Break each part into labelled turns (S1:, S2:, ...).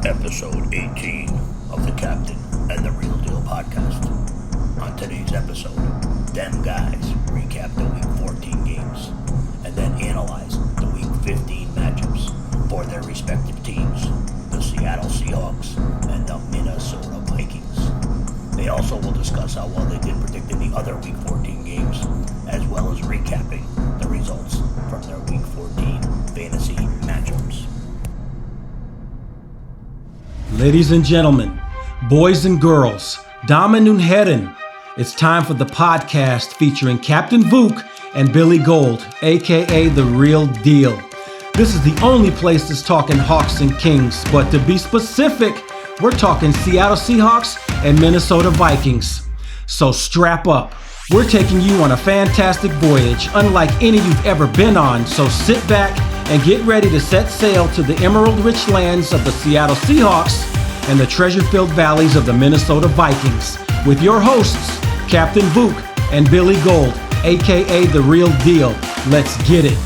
S1: Episode 18 of the Captain and the Real Deal podcast. On today's episode, them guys recap the Week 14 games and then analyze the Week 15 matchups for their respective teams, the Seattle Seahawks and the Minnesota Vikings. They also will discuss how well they did predicting the other Week 14 games, as well as recapping the results from their Week 14 fantasy matchups.
S2: Ladies and gentlemen, boys and girls, Damen und Herren, it's time for the podcast featuring Captain Vuk and Billy Gold, aka The Real Deal. This is the only place that's talking Hawks and Kings, but to be specific, we're talking Seattle Seahawks and Minnesota Vikings. So strap up. We're taking you on a fantastic voyage, unlike any you've ever been on, so sit back and get ready to set sail to the emerald-rich lands of the Seattle Seahawks and the treasure-filled valleys of the Minnesota Vikings with your hosts, Captain Vuk and Billy Gold, aka The Real Deal. Let's get it.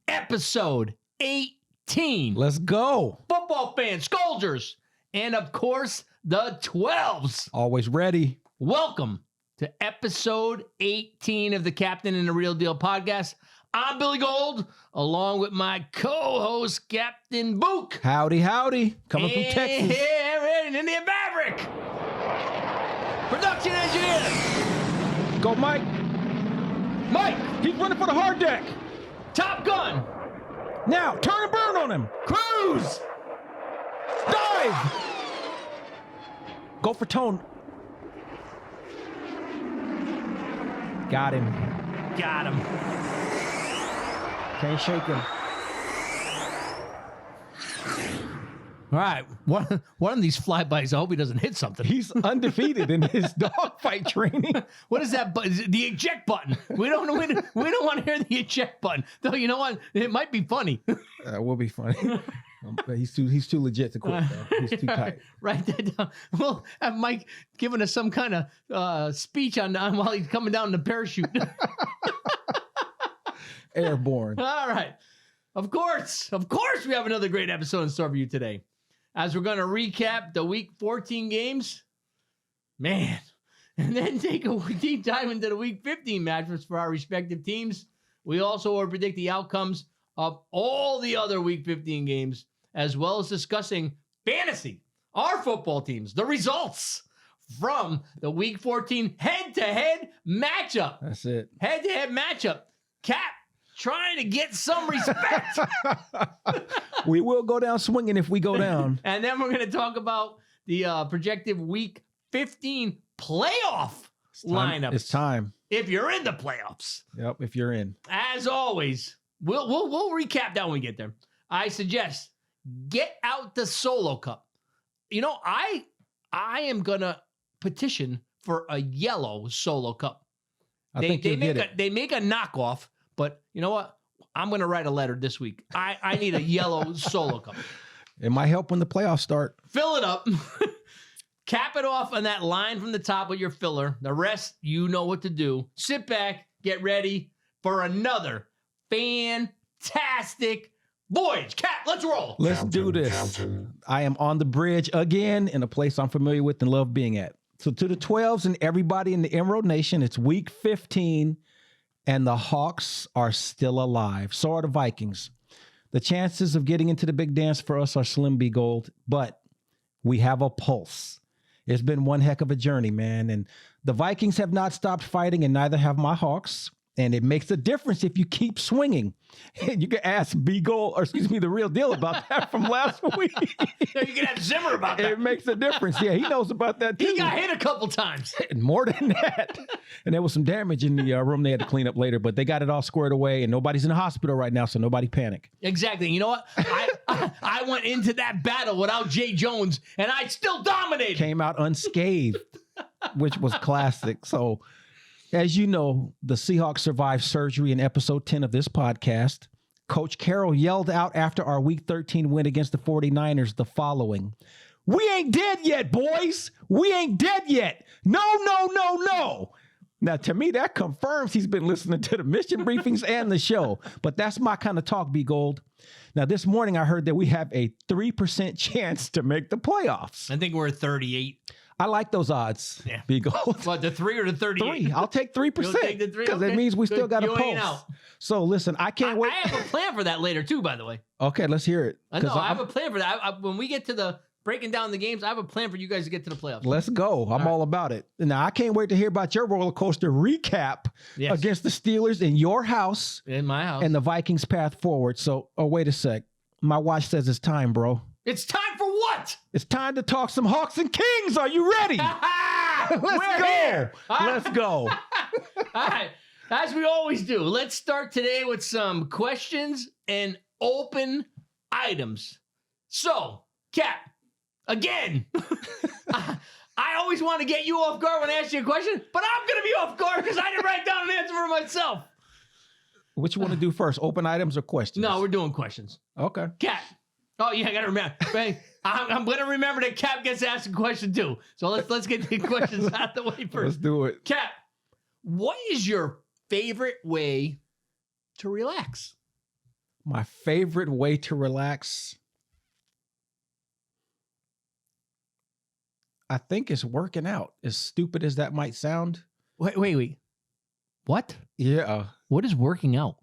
S3: Episode 18.
S2: Let's go.
S3: Football fans, Scolders, and of course, the 12s.
S2: Always ready.
S3: Welcome to episode 18 of the Captain and the Real Deal podcast. I'm Billy Gold, along with my co-host, Captain Vuk.
S2: Howdy, howdy. Coming from Texas.
S3: And Indian Maverick. Production engineer.
S2: Go, Mike.
S3: Mike.
S2: He's running for the hard deck.
S3: Top Gun.
S2: Now, turn and burn on him.
S3: Cruise.
S2: Dive. Go for tone. Got him.
S3: Got him.
S2: Can't shake him.
S3: All right, one of these flybys, I hope he doesn't hit something.
S2: He's undefeated in his dogfight training.
S3: What is that button? The eject button. We don't want to hear the eject button. Though you know what? It might be funny.
S2: Will be funny. He's too legit to quit, though. He's too tight.
S3: Write that down. We'll have Mike giving us some kind of speech on while he's coming down the parachute.
S2: Airborne.
S3: All right. Of course, we have another great episode in store for you today. As we're going to recap the Week 14 games, man, and then take a deep dive into the Week 15 matchups for our respective teams. We also will predict the outcomes of all the other Week 15 games, as well as discussing fantasy, our football teams, the results from the Week 14 head-to-head matchup.
S2: That's it.
S3: Head-to-head matchup. Cap trying to get some respect.
S2: We will go down swinging if we go down.
S3: And then we're going to talk about the projected Week 15 playoff lineups.
S2: It's time.
S3: If you're in the playoffs.
S2: Yep, if you're in.
S3: As always, we'll recap that when we get there. I suggest get out the Solo Cup. You know, I am going to petition for a yellow Solo Cup.
S2: I think you'll get it.
S3: They make a knockoff. But you know what? I'm going to write a letter this week. I need a yellow Solo Cup.
S2: It might help when the playoffs start.
S3: Fill it up. Cap it off on that line from the top with your filler. The rest, you know what to do. Sit back, get ready for another fantastic voyage. Cap, let's roll.
S2: Let's do this. I am on the bridge again in a place I'm familiar with and love being at. So to the 12s and everybody in the Emerald Nation, it's Week 15. And the Hawks are still alive. So are the Vikings. The chances of getting into the big dance for us are slim B Gold, but we have a pulse. It's been one heck of a journey, man. And the Vikings have not stopped fighting, and neither have my Hawks. And it makes a difference if you keep swinging. And you can ask the real deal about that from last week.
S3: You can ask Zimmer about that.
S2: It makes a difference. Yeah, he knows about that too.
S3: He got hit a couple times.
S2: More than that. And there was some damage in the room they had to clean up later, but they got it all squared away and nobody's in the hospital right now, so nobody panic.
S3: Exactly. You know what? I went into that battle without Jay Jones and I still dominated.
S2: Came out unscathed, which was classic. So, as you know, the Seahawks survived surgery in episode 10 of this podcast. Coach Carroll yelled out after our Week 13 win against the 49ers the following: "We ain't dead yet, boys. We ain't dead yet. No, no, no, no." Now, to me, that confirms he's been listening to the mission briefings and the show. But that's my kind of talk, B. Gold. Now, this morning, I heard that we have a 3% chance to make the playoffs.
S3: I think we're at 38.
S2: I like those odds,
S3: yeah.
S2: B. Gold.
S3: What, the 3 or the 38?
S2: 3. I'll take 3% because it means we still got a pulse. So listen, I can't wait.
S3: I have a plan for that later too, by the way.
S2: Okay, let's hear it.
S3: I know. I have a plan for that. When we get to the breaking down the games, I have a plan for you guys to get to the playoffs.
S2: Let's go. I'm all about it. Now, I can't wait to hear about your roller coaster recap against the Steelers in your house.
S3: In my house.
S2: And the Vikings path forward. So, wait a sec. My watch says it's time, bro.
S3: It's time for what?
S2: It's time to talk some Hawks and Kings. Are you ready? Let's go.
S3: Here.
S2: Let's go.
S3: All right. As we always do, let's start today with some questions and open items. So, Cap, again, I always want to get you off guard when I ask you a question, but I'm going to be off guard because I didn't write down an answer for myself.
S2: What you want to do first, open items or questions?
S3: No, we're doing questions.
S2: Okay.
S3: Cap. Oh, yeah, I got to remember. I'm going to remember that Cap gets asked a question too. So let's get the questions out the way first.
S2: Let's do it.
S3: Cap, what is your favorite way to relax?
S2: My favorite way to relax, I think, is working out. As stupid as that might sound.
S3: Wait. What?
S2: Yeah.
S3: What is working out?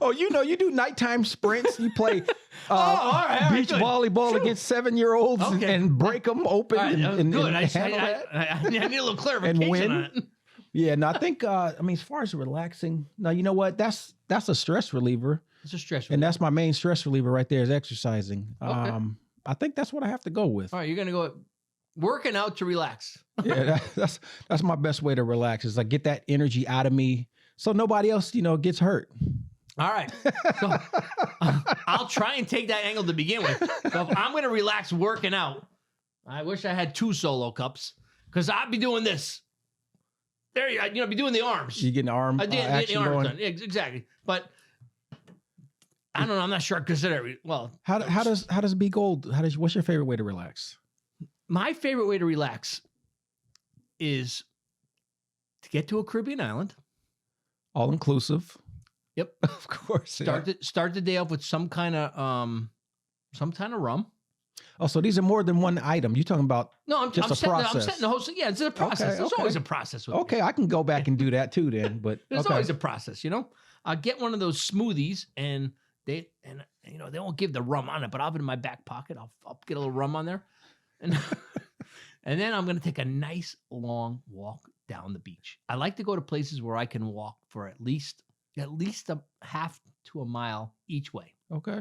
S2: Oh, you do nighttime sprints. You play
S3: all right,
S2: beach volleyball against 7-year-olds and break them open and
S3: good.
S2: handle
S3: that. I need a little clarification
S2: and win.
S3: on it.
S2: Yeah, no, I think, as far as relaxing, no, you know what? That's a stress reliever.
S3: It's a stress reliever.
S2: And that's my main stress reliever right there is exercising.
S3: Okay.
S2: I think that's what I have to go with.
S3: All right, you're going to go working out to relax.
S2: Yeah, that's my best way to relax is I get that energy out of me so nobody else, gets hurt.
S3: All right. So, I'll try and take that angle to begin with. So if I'm going to relax working out, I wish I had 2 solo cups because I'd be doing this. There you be doing the arms.
S2: You getting the arm action
S3: the arms
S2: going?
S3: done. Yeah, exactly. But I don't know. I'm not sure I consider it. Well,
S2: how does B Gold? What's your favorite way to relax?
S3: My favorite way to relax is to get to a Caribbean island.
S2: All inclusive.
S3: Yep.
S2: Of course.
S3: Start the day off with some kind of rum.
S2: Oh, so these are more than one item. You're talking about
S3: I'm setting the whole thing. Yeah, it's a process. There's always a process with
S2: me. I can go back and do that too then. But
S3: there's always a process, I'll get one of those smoothies and they won't give the rum on it, but I'll have it in my back pocket. I'll get a little rum on there. And and then I'm gonna take a nice long walk down the beach. I like to go to places where I can walk for at least a half to a mile each way.
S2: Okay.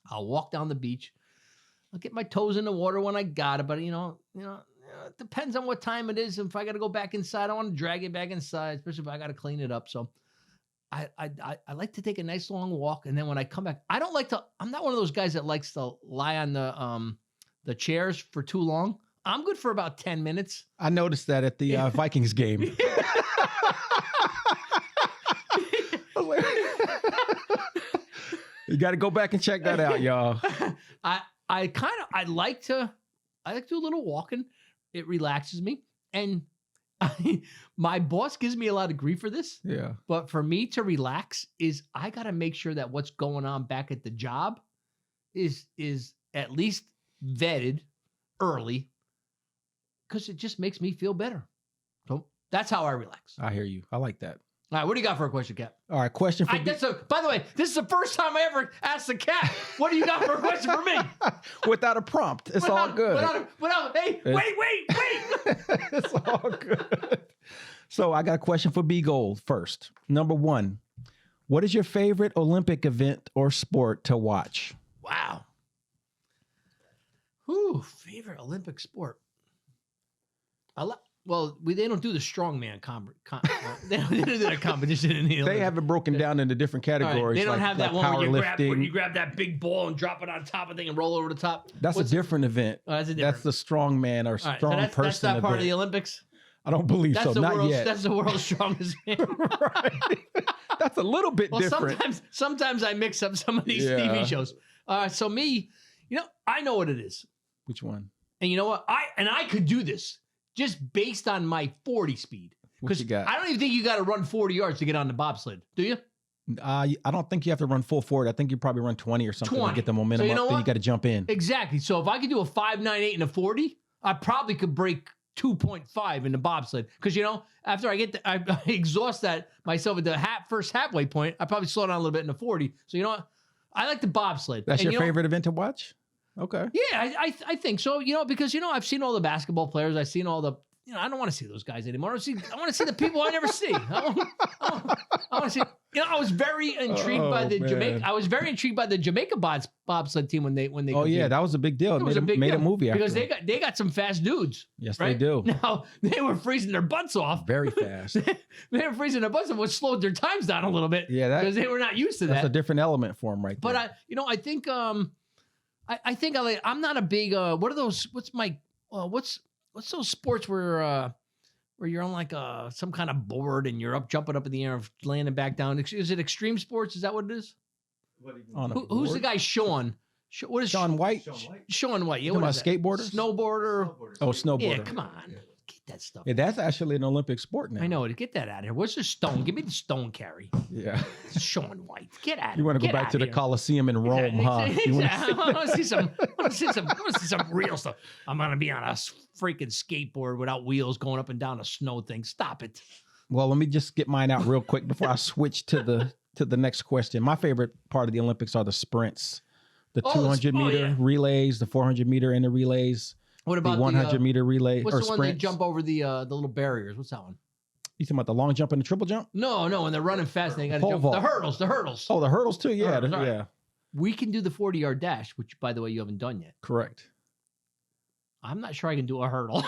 S3: I'll walk down the beach. I'll get my toes in the water when I got it, but it depends on what time it is. If I got to go back inside, I want to drag it back inside, especially if I got to clean it up. So I like to take a nice long walk, and then when I come back, I'm not one of those guys that likes to lie on the chairs for too long. I'm good for about 10 minutes.
S2: I noticed that at the Vikings game. You got to go back and check that out, y'all.
S3: I like to do a little walking. It relaxes me. And my boss gives me a lot of grief for this.
S2: Yeah.
S3: But for me to relax is I got to make sure that what's going on back at the job is at least vetted early because it just makes me feel better. So that's how I relax.
S2: I hear you. I like that.
S3: All right, what do you got for a question, Cap?
S2: All right, question for
S3: by the way, this is the first time I ever asked the Cap, what do you got for a question for me?
S2: Without a prompt. It's all good.
S3: Without, hey, wait.
S2: It's all good. So I got a question for B Gold first. Number one, what is your favorite Olympic event or sport to watch?
S3: Wow. Favorite Olympic sport. They don't do the strongman they don't do that competition in the Olympics.
S2: They have it broken down into different categories.
S3: Right. They don't have that one where you
S2: powerlifting.
S3: grab that big ball and drop it on top of thing and roll over the top.
S2: That's a different event.
S3: Oh, that's a different.
S2: That's the strongman or
S3: All right,
S2: strong
S3: that's
S2: person
S3: not part
S2: event.
S3: of the Olympics.
S2: I don't believe so. Not yet.
S3: That's the world's strongest man.
S2: Right. That's a little bit different.
S3: Sometimes I mix up some of these TV shows. So me, I know what it is.
S2: Which one?
S3: And you know what? I could do this just based on my 40 speed.
S2: What you got?
S3: I don't even think you got to run 40 yards to get on the bobsled. Do you?
S2: I don't think you have to run full forward. I think you probably run 20 or something to get the momentum up. Then you got to jump in.
S3: Exactly. So if I could do a 5.98 and a 40, I probably could break 2.5 in the bobsled. Because, after I exhaust myself at the first halfway point, I probably slow down a little bit in the 40. So, you know what? I like the bobsled.
S2: That's your favorite event to watch? Okay.
S3: Yeah, I think so. Because I've seen all the basketball players. I've seen all the. I don't want to see those guys anymore. I want to see the people I never see. I want to see. I was very intrigued by the Jamaica. I was very intrigued by the Jamaica bobsled team when they. Oh
S2: competed. Yeah, that was a big deal. It was made a movie
S3: because
S2: after
S3: they got some fast dudes.
S2: Yes,
S3: right?
S2: they do.
S3: Now they were freezing their butts off.
S2: Very fast.
S3: They were freezing their butts off, which slowed their times down a little bit.
S2: Yeah,
S3: because they were not used to that.
S2: That's a different element for them, right there.
S3: But I think I think I'm not a big what are those? What's those sports where you're on like some kind of board and you're jumping up in the air, landing back down? Is it extreme sports? Is that what it is? Who's the guy? Sean? What is
S2: Sean White?
S3: Sean White. Yeah,
S2: what
S3: what is that?
S2: Skateboarder?
S3: Snowboarder?
S2: Oh, snowboarder.
S3: Yeah, come on. Get that stuff.
S2: Yeah, that's actually an Olympic sport now.
S3: I know. Get that out of here. What's the stone? Give me the stone carry.
S2: Yeah.
S3: Sean White. Get out of here.
S2: You want to go back to the Coliseum in Rome, huh?
S3: Exactly. I want to see some real stuff. I'm going to be on a freaking skateboard without wheels going up and down a snow thing. Stop it.
S2: Well, let me just get mine out real quick before I switch to the next question. My favorite part of the Olympics are the sprints, the 200-meter relays, the 400-meter in the relays. What about the 100-meter relay
S3: what's
S2: or
S3: the one
S2: sprints?
S3: they jump over the little barriers? What's that one?
S2: You talking about the long jump and the triple jump?
S3: No, when they're running fast, they got to jump.
S2: Vault.
S3: The hurdles.
S2: Oh, the hurdles too. Yeah,
S3: Hurdles,
S2: yeah.
S3: right. We can do the 40-yard dash, which, by the way, you haven't done yet.
S2: Correct.
S3: I'm not sure I can do a hurdle.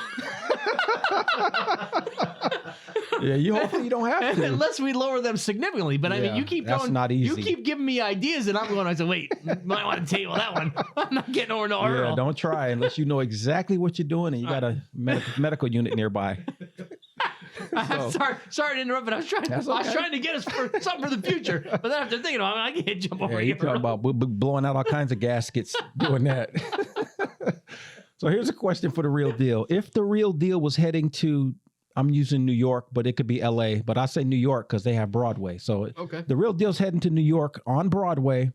S2: Yeah, hopefully you don't have to.
S3: Unless we lower them significantly. But I mean, you keep
S2: that's
S3: going.
S2: not easy.
S3: You keep giving me ideas, and I'm going, I said, wait, might want to table that one. I'm not getting over no hurdle.
S2: Yeah, don't try unless you know exactly what you're doing and you got a medical unit nearby.
S3: Sorry to interrupt, but I was trying to get us for something for the future. But then after thinking, I can't jump over here.
S2: You're talking about blowing out all kinds of gaskets doing that. So here's a question for the real deal. If the real deal was heading to, I'm using New York, but it could be LA, but I say New York because they have Broadway. So the real deal's heading to New York on Broadway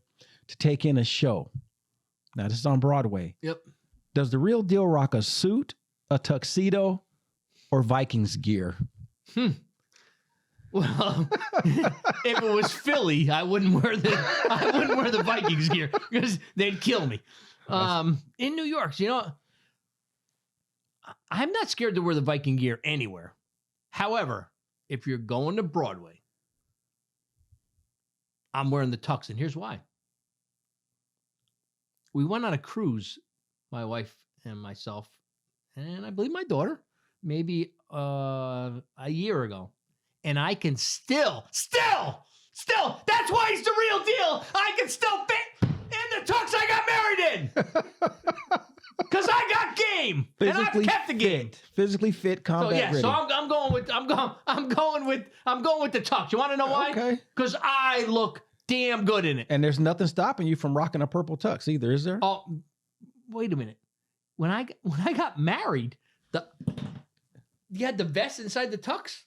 S2: to take in a show. Now this is on Broadway.
S3: Yep.
S2: Does the real deal rock a suit, a tuxedo, or Vikings gear?
S3: Well, if it was Philly, I wouldn't wear the Vikings gear because they'd kill me. In New York, I'm not scared to wear the Viking gear anywhere. However, if you're going to Broadway, I'm wearing the tux, and here's why. We went on a cruise, my wife and myself, and I believe my daughter, maybe a year ago. And I can still, that's why it's the real deal. I can still fit in the tux I got married in. Because I got game. Physically and I've kept the game.
S2: Physically fit, combat ready.
S3: So I'm going with the tux. You want to know why?
S2: Okay.
S3: Because I look damn good in it.
S2: And there's nothing stopping you from rocking a purple tux either, is there?
S3: Oh, wait a minute. When I got married, you had the vest inside the tux.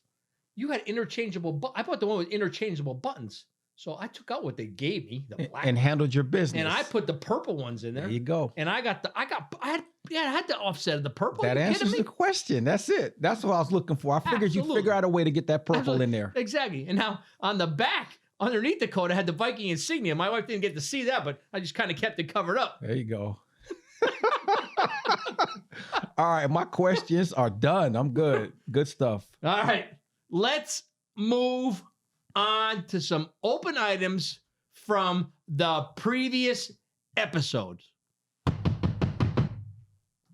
S3: You had interchangeable. I bought the one with interchangeable buttons. So I took out what they gave me, the black
S2: and handled your business.
S3: And I put the purple ones in there.
S2: There you go.
S3: And I had the offset of the purple.
S2: That answers the question. That's it. That's what I was looking for. I figured you'd figure out a way to get that purple in there.
S3: Exactly. And now on the back, underneath the coat, I had the Viking insignia. My wife didn't get to see that, but I just kind of kept it covered up.
S2: There you go. All right, my questions are done. I'm good. Good stuff.
S3: All right. let's move on to some open items from the previous episodes.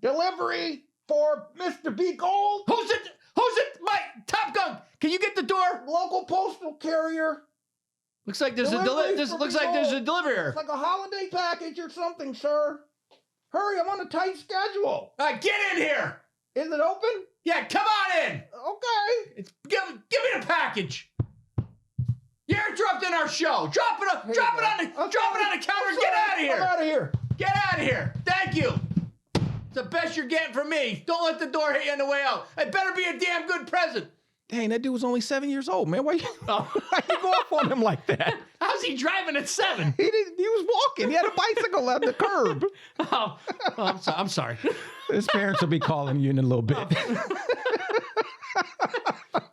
S4: Delivery for Mr. B. Gold.
S3: Who's it? My Top Gun. Can you get the door?
S4: Local postal carrier.
S3: Looks like there's
S4: Delivery
S3: this
S4: for
S3: looks
S4: B.
S3: like there's a
S4: Gold.
S3: deliverer.
S4: It's like a holiday package or something, sir. Hurry, I'm on a tight schedule.
S3: All right, get in here.
S4: Is it open?
S3: Yeah, come on in.
S4: Okay.
S3: Give me the package. You're interrupting our show. Drop it on the counter and get out of here.
S4: I'm out of here.
S3: Get out of here. Thank you. It's the best you're getting from me. Don't let the door hit you on the way out. It better be a damn good present.
S4: Dang, that dude was only 7 years old, man. Why you go off on him like that?
S3: How's he driving at 7?
S4: He was walking. He had a bicycle at the curb.
S3: I'm sorry.
S4: His parents will be calling you in a little bit.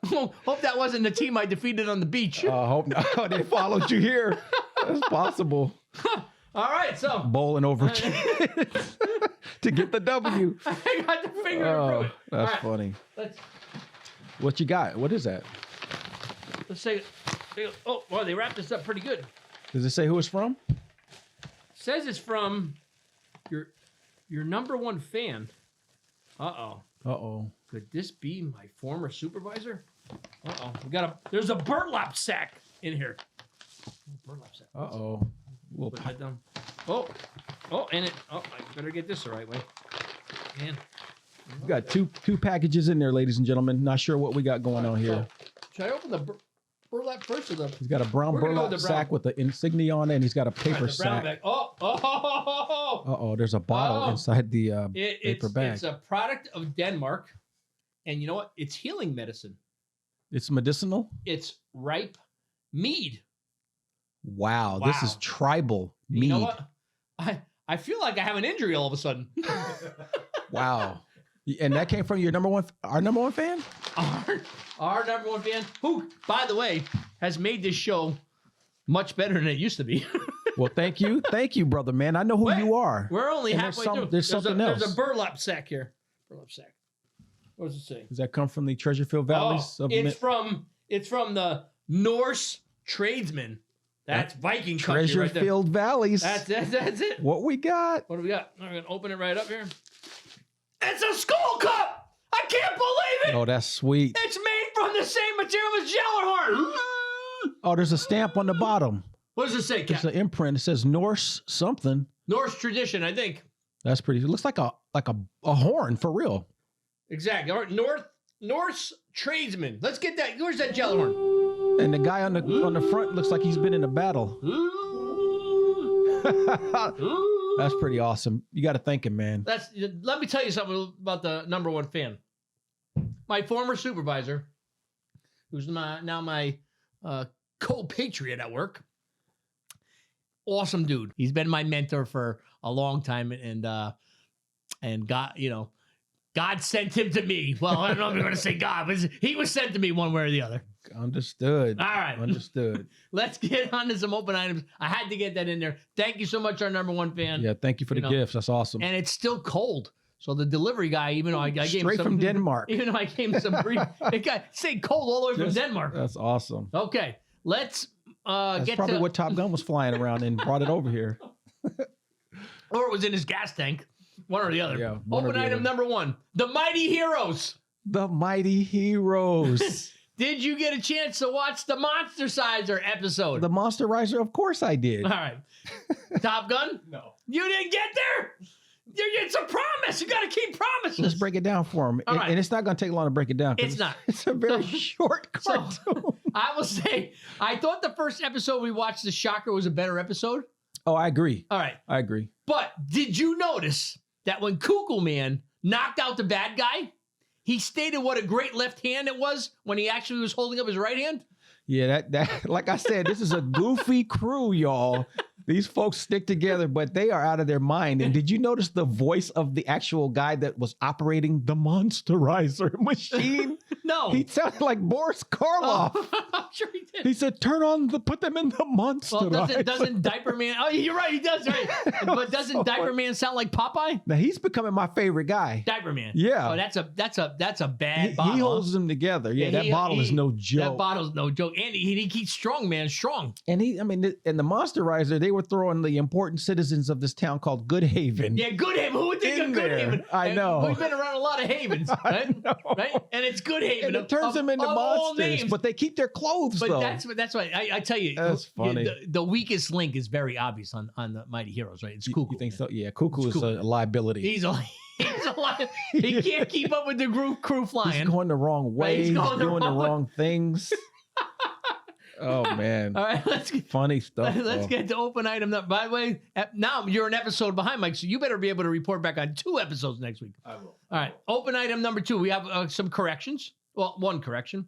S3: Hope that wasn't the team I defeated on the beach.
S4: I hope not. They followed you here. That's possible.
S3: All right, so
S4: Bowling over to get the W.
S3: I got the finger to prove it.
S4: That's
S3: All right,
S4: funny.
S3: Let's
S4: What you got? What is that?
S3: say. Oh, well, they wrapped this up pretty good.
S4: Does it say who it's from?
S3: Says it's from your number one fan. Uh-oh.
S4: Uh-oh.
S3: Could this be my former supervisor? Uh-oh. There's a burlap sack in here. Burlap sack.
S4: Uh-oh.
S3: Put that down. Oh, and it. Oh, I better get this the right way. Man.
S4: We got two packages in there, ladies and gentlemen. Not sure what we got going on here.
S3: Should I open the burlap first or the?
S4: He's got a brown
S3: We're gonna go
S4: burlap
S3: with the brown.
S4: sack with the insignia on it, and he's got a paper
S3: All right, the brown
S4: sack.
S3: bag. Oh.
S4: Uh-oh, there's a bottle inside the paper bag.
S3: It's a product of Denmark, and you know what? It's healing medicine.
S4: It's medicinal?
S3: It's ripe mead.
S4: Wow, this is tribal mead.
S3: You know what? I feel like I have an injury all of a sudden.
S4: Wow. And that came from our number one fan?
S3: Our number one fan, who, by the way, has made this show much better than it used to be.
S4: Well, thank you, brother man. I know who you are.
S3: We're only
S4: And
S3: halfway through.
S4: There's something else.
S3: There's a burlap sack here. Burlap sack. What does it say?
S4: Does that come from the Treasurefield Valleys?
S3: It's from the Norse tradesmen. That's Viking country right there.
S4: Treasurefield Valleys.
S3: That's it.
S4: What we got?
S3: What do we got? I'm gonna open it right up here. It's a skull cup. I can't believe it.
S4: Oh, that's sweet.
S3: It's made from the same material as Jellerhorn.
S4: Oh, there's a stamp on the bottom.
S3: What does it say,
S4: It's
S3: Cap?
S4: an imprint. It says Norse something.
S3: Norse tradition, I think.
S4: That's pretty. It looks like a horn for real.
S3: Exactly. All right, Norse tradesman. Let's get that. Where's that Jellerhorn?
S4: And the guy on the front looks like he's been in a battle. That's pretty awesome. You got to thank him, man.
S3: Let me tell you something about the number one fan. My former supervisor, who's now my co-patriot at work. Awesome dude. He's been my mentor for a long time, and God, God sent him to me. Well, I don't know if you're going to say God, but he was sent to me one way or the other.
S4: Understood.
S3: All right.
S4: Understood.
S3: Let's get on to some open items. I had to get that in there. Thank you so much, our number one fan.
S4: Yeah, thank you for the gifts. That's awesome.
S3: And it's still cold. So the delivery guy, even though I gave him
S4: Straight from Denmark.
S3: Even though I gave him some brief, it got say cold all the way from Denmark.
S4: That's awesome.
S3: Okay, let's
S4: That's
S3: get
S4: probably
S3: to
S4: what Top Gun was flying around and brought it over here.
S3: or it was in his gas tank. One or the other.
S4: Yeah, one or
S3: Open
S4: the
S3: item
S4: other.
S3: number one: the Mighty Heroes.
S4: The Mighty Heroes.
S3: Did you get a chance to watch the Monster Sizer episode?
S4: The Monsterizer, of course I did.
S3: All right. Top Gun?
S4: No.
S3: You didn't get there? It's a promise. You got to keep promises.
S4: Let's break it down for him.
S3: All right.
S4: And it's not going to take long to break it down. 'cause
S3: It's not.
S4: It's a very short cartoon.
S3: I will say, I thought the first episode we watched, The Shocker, was a better episode.
S4: Oh, I agree.
S3: All right.
S4: I agree.
S3: But did you notice that when Kukul Man knocked out the bad guy, he stated what a great left hand it was when he actually was holding up his right hand?
S4: Yeah, that like I said, this is a goofy crew, y'all. These folks stick together, but they are out of their mind. And did you notice the voice of the actual guy that was operating the Monsterizer machine?
S3: No.
S4: He sounded like Boris Karloff.
S3: I'm sure he did.
S4: He said, put them in the monster.
S3: Well, doesn't Diaper Man? Oh, you're right. He does. Right. But doesn't Diaper Man sound like Popeye?
S4: Now he's becoming my favorite guy.
S3: Diaper Man.
S4: Yeah.
S3: Oh, that's a bad bottle.
S4: He holds them together. Yeah, that bottle is no joke.
S3: That bottle's no joke. And he keeps strong, man. Strong.
S4: And in the Monsterizer, they were throwing the important citizens of this town called Good Haven.
S3: Yeah, Good Haven. Who would think of Good Haven?
S4: I know.
S3: We've been around a lot of havens, right? Right? And it's Good Haven.
S4: And it turns them into monsters, but they keep their clothes,
S3: but
S4: though.
S3: that's why I tell you.
S4: That's funny.
S3: The weakest link is very obvious on the Mighty Heroes, right? It's Cuckoo.
S4: You think so? Yeah, Cuckoo is a liability.
S3: He's a he can't keep up with the crew flying.
S4: He's going the wrong way. He's doing the wrong things. Oh man!
S3: All right, let's get
S4: funny stuff.
S3: Let's get to open item. By the way, now you're an episode behind, Mike, so you better be able to report back on 2 episodes next week.
S1: I will.
S3: All right, open item number 2. We have some corrections. Well, one correction.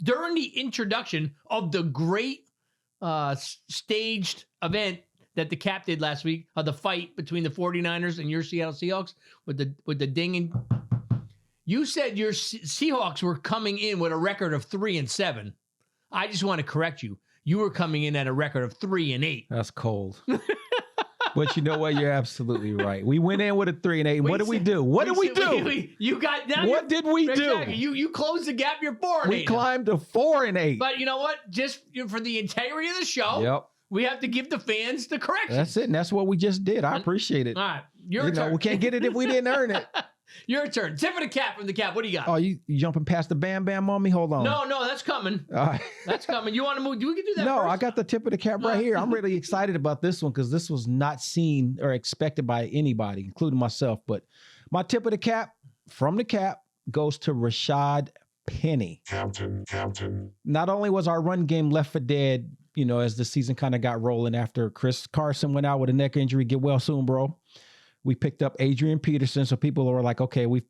S3: During the introduction of the great staged event that the Cap did last week, of the fight between the 49ers and your Seattle Seahawks with the dinging, you said your Seahawks were coming in with a record of 3-7. I just want to correct you. You were coming in at a record of 3-8.
S4: That's cold. But you know what? You're absolutely right. We went in with a 3-8. What did we do? What did we do?
S3: You got down.
S4: What did we do?
S3: You closed the gap. You're 4-8.
S4: We climbed to 4-8.
S3: But you know what? Just for the integrity of the show, we have to give the fans the correction.
S4: That's it. And that's what we just did. I appreciate it.
S3: All right. Your turn.
S4: We can't get it if we didn't earn it.
S3: Your turn. Tip of the cap from the Cap. What do you got?
S4: Oh, you jumping past the Bam Bam on me? Hold on.
S3: No, that's coming.
S4: All right.
S3: That's coming. You want to move? We can do that
S4: No,
S3: first?
S4: I got the tip of the cap right here. I'm really excited about this one because this was not seen or expected by anybody, including myself. But my tip of the cap from the Cap goes to Rashad Penny. Captain. Not only was our run game left for dead, as the season kind of got rolling after Chris Carson went out with a neck injury. Get well soon, bro. We picked up Adrian Peterson, so people were like, "Okay, we're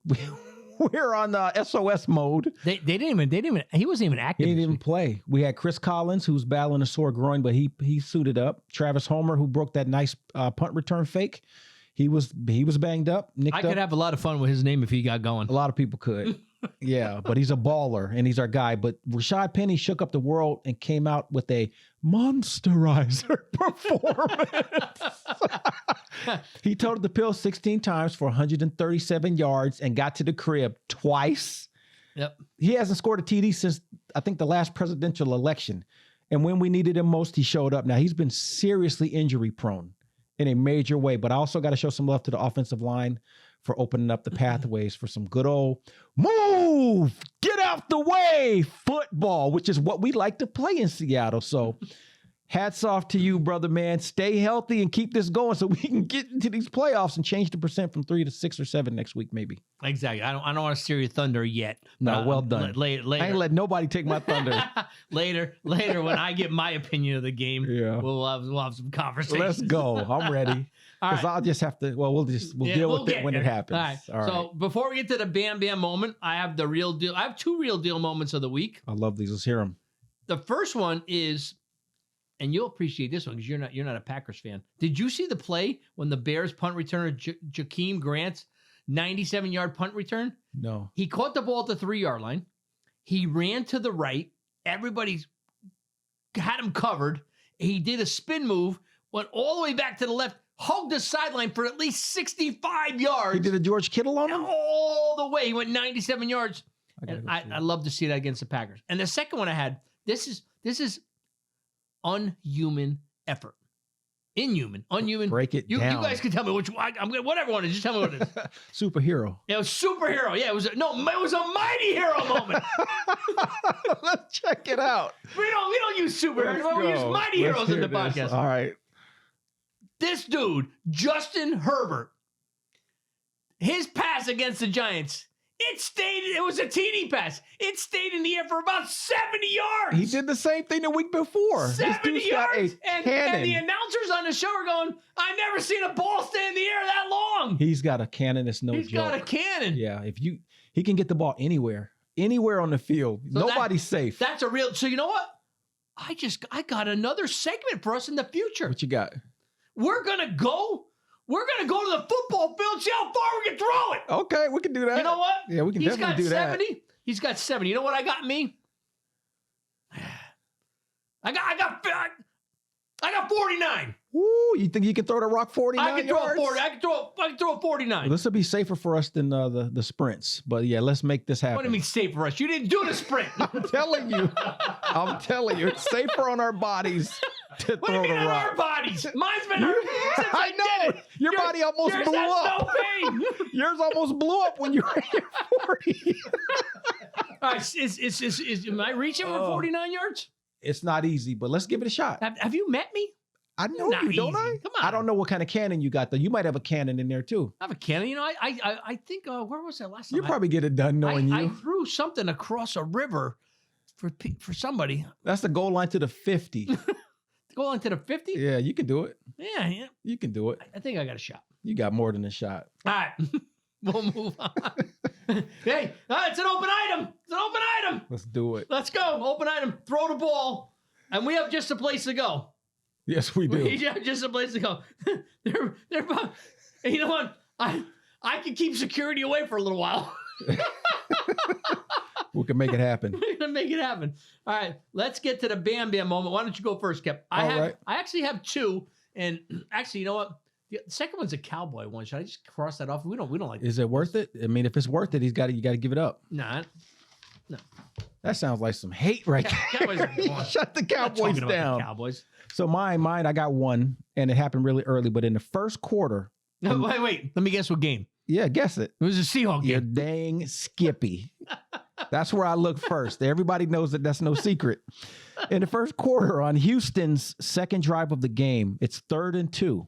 S4: on the SOS mode."
S3: They didn't even. He wasn't even active.
S4: He didn't even play. We had Chris Collins, who's battling a sore groin, but he suited up. Travis Homer, who broke that nice punt return fake, he was banged up.
S3: I could have a lot of fun with his name if he got going.
S4: A lot of people could. Yeah, but he's a baller and he's our guy. But Rashad Penny shook up the world and came out with a Monsterizer performance. He toted the pill 16 times for 137 yards and got to the crib twice.
S3: Yep.
S4: He hasn't scored a TD since, I think, the last presidential election. And when we needed him most, he showed up. Now, he's been seriously injury prone in a major way, but I also got to show some love to the offensive line for opening up the pathways for some good old move, get out the way football, which is what we like to play in Seattle. So hats off to you, brother, man. Stay healthy and keep this going so we can get into these playoffs and change the percent from 3 to 6 or 7 next week, maybe.
S3: Exactly. I don't want to steer your thunder yet.
S4: No, well done.
S3: Later.
S4: I ain't let nobody take my thunder.
S3: later, when I get my opinion of the game, we'll have some conversations.
S4: Let's go. I'm ready. Because I'll just have to. Well, we'll deal with it when it happens.
S3: All right. So before we get to the Bam Bam moment, I have the real deal. I have 2 real deal moments of the week.
S4: I love these. Let's hear them.
S3: The first one is, and you'll appreciate this one because you're not a Packers fan. Did you see the play when the Bears punt returner Jakeem Grant's 97-yard punt return?
S4: No.
S3: He caught the ball at the 3-yard line. He ran to the right. Everybody had him covered. He did a spin move, went all the way back to the left, hugged the sideline for at least 65 yards.
S4: He did a George Kittle on him?
S3: All the way. He went 97 yards. I love to see that against the Packers. And the second one I had, this is unhuman effort. Unhuman.
S4: Break it down.
S3: You guys can tell me which one. I'm gonna, whatever one it is. Just tell me what it is.
S4: Superhero.
S3: It was superhero. Yeah, it was a mighty hero moment.
S4: Let's check it out.
S3: We don't use superheroes. We use mighty heroes in the podcast.
S4: All right.
S3: This dude, Justin Herbert, his pass against the Giants, it was a TD pass. It stayed in the air for about 70 yards.
S4: He did the same thing the week before.
S3: 70 yards. And the announcers on the show are going, I've never seen a ball stay in the air that long.
S4: He's got a cannon that's no joke.
S3: He's got a cannon.
S4: Yeah, he can get the ball anywhere on the field. So nobody's safe.
S3: That's a real. So you know what? I got another segment for us in the future.
S4: What you got?
S3: We're gonna go to the football field, see how far we can throw it.
S4: Okay, we can do that.
S3: You know what?
S4: Yeah, we can definitely do that.
S3: He's got 7. You know what I got me? I got 49.
S4: Woo, you think you can throw the rock 49
S3: I can throw
S4: yards?
S3: a 40. I can throw a 49.
S4: Well, this will be safer for us than the sprints. But yeah, let's make this happen.
S3: What do you mean safe for us? You didn't do the sprint.
S4: I'm telling you, it's safer on our bodies to
S3: What do you
S4: throw
S3: mean
S4: the
S3: on our
S4: rock.
S3: bodies? Mine's been hurt since I
S4: know.
S3: did it.
S4: Your body almost
S3: yours
S4: blew
S3: has
S4: up.
S3: No pain.
S4: Yours almost blew up when you were at 40.
S3: All right, am I reaching for 49 yards?
S4: It's not easy, but let's give it a shot.
S3: Have you met me?
S4: I know
S3: Not
S4: you, don't
S3: easy.
S4: I?
S3: Come on.
S4: I don't know what kind of cannon you got, though. You might have a cannon in there, too.
S3: I have a cannon. You know, I think, where was that last time?
S4: You probably get it done knowing
S3: I
S4: you.
S3: threw something across a river for somebody.
S4: That's the goal line to the 50.
S3: Go on to the 50?
S4: Yeah, you can do it.
S3: Yeah.
S4: You can do it.
S3: I think I got a shot.
S4: You got more than a shot.
S3: All right. We'll move on. Hey, it's an open item. It's an open item.
S4: Let's do it.
S3: Let's go. Open item. Throw the ball. And we have just a place to go.
S4: Yes, we do.
S3: We have just a place to go. they're about, and you know what? I can keep security away for a little while.
S4: We can make it happen.
S3: We're gonna make it happen. All right, let's get to the Bam Bam moment. Why don't you go first, Kep? I actually have 2, and actually, you know what? The second one's a cowboy one. Should I just cross that off? We don't like.
S4: Is it worth it? I mean, if it's worth it, you got to give it up.
S3: Nah.
S4: That sounds like some hate right
S3: Cowboys are
S4: there.
S3: gone.
S4: Shut the
S3: I'm not
S4: Cowboys
S3: talking about the
S4: down.
S3: Cowboys.
S4: So mine, I got 1, and it happened really early. But in the first quarter,
S3: No, wait. Let me guess what game.
S4: yeah, guess it.
S3: It was a Seahawks
S4: You're
S3: game.
S4: dang Skippy. That's where I look first. Everybody knows that's no secret. In the first quarter, on Houston's second drive of the game, it's 3rd and 2.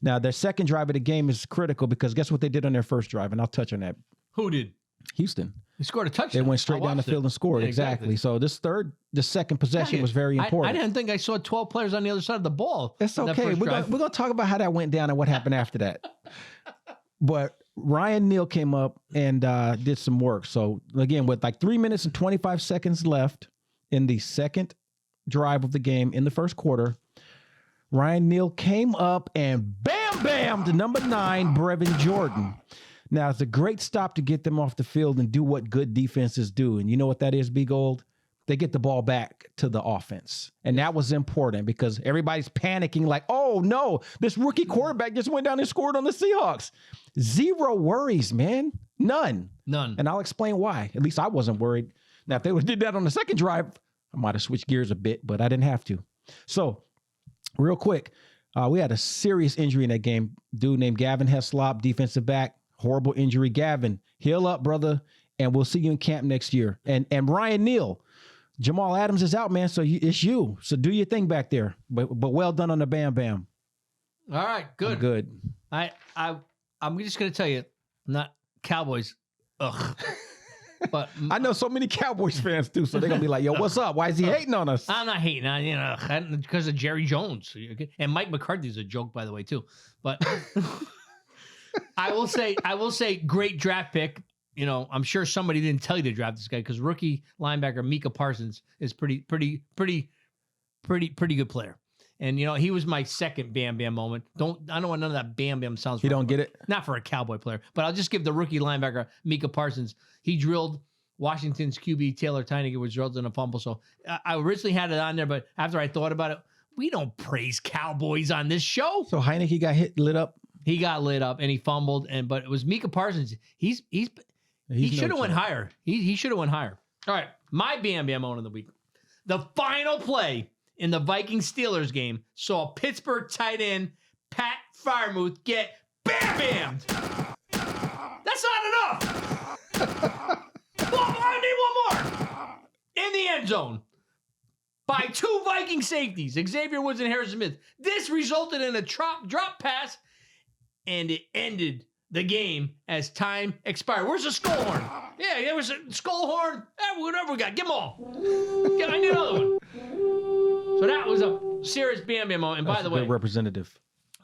S4: Now, their second drive of the game is critical because guess what they did on their first drive? And I'll touch on that.
S3: Who did?
S4: Houston.
S3: He scored a touchdown.
S4: They went straight down the field and scored.
S3: Yeah,
S4: exactly. So the second possession was very
S3: I
S4: important.
S3: didn't think I saw 12 players on the other side of the ball.
S4: It's
S3: in that
S4: okay.
S3: first
S4: We're
S3: drive.
S4: going to talk about how that went down and what happened after that. But Ryan Neal came up and did some work. So, again, with like 3 minutes and 25 seconds left in the second drive of the game in the first quarter, Ryan Neal came up and bam to number 9, Brevin Jordan. Now, it's a great stop to get them off the field and do what good defenses do. And you know what that is, B Gold? They get the ball back to the offense. And that was important because everybody's panicking like, oh, no, this rookie quarterback just went down and scored on the Seahawks. 0 worries, man. None.
S3: None.
S4: And I'll explain why. At least I wasn't worried. Now, if they would have did that on the second drive, I might have switched gears a bit, but I didn't have to. So, real quick, we had a serious injury in that game. Dude named Gavin Heslop, defensive back. Horrible injury. Gavin, heal up, brother, and we'll see you in camp next year. And Ryan Neal, Jamal Adams is out, man, so it's you. So do your thing back there. But well done on the Bam Bam.
S3: All right, good.
S4: I'm good.
S3: I'm just gonna tell you, I'm not Cowboys. Ugh. But
S4: I know so many Cowboys fans too, so they're gonna be like, "Yo, what's up? Why is he hating on us?"
S3: I'm not hating on because of Jerry Jones and Mike McCarthy's a joke, by the way, too. But I will say, great draft pick. You know, I'm sure somebody didn't tell you to draft this guy because rookie linebacker Micah Parsons is pretty good player. And you know, he was my second Bam Bam moment. I don't want none of that Bam Bam sounds.
S4: You don't get it?
S3: Not for a Cowboy player, but I'll just give the rookie linebacker Micah Parsons. He drilled Washington's QB Taylor Tyniger, was drilled in a fumble. So I originally had it on there, but after I thought about it, we don't praise Cowboys on this show.
S4: So Heineke got lit up.
S3: He got lit up and he fumbled, but it was Micah Parsons. He should have went higher. He should have went higher. All right, my Bam Bam moment of the week. The final play in the Vikings-Steelers game saw Pittsburgh tight end Pat Freiermuth get bam-bammed. That's not enough. Well, I need one more. In the end zone by 2 Viking safeties, Xavier Woods and Harrison Smith. This resulted in a drop pass, and it ended the game as time expired. Where's the skull horn? Yeah, there was a skull horn. Whatever we got. Give them all. I need another one. So that was a serious Bam Bam moment. And by the way,
S4: representative.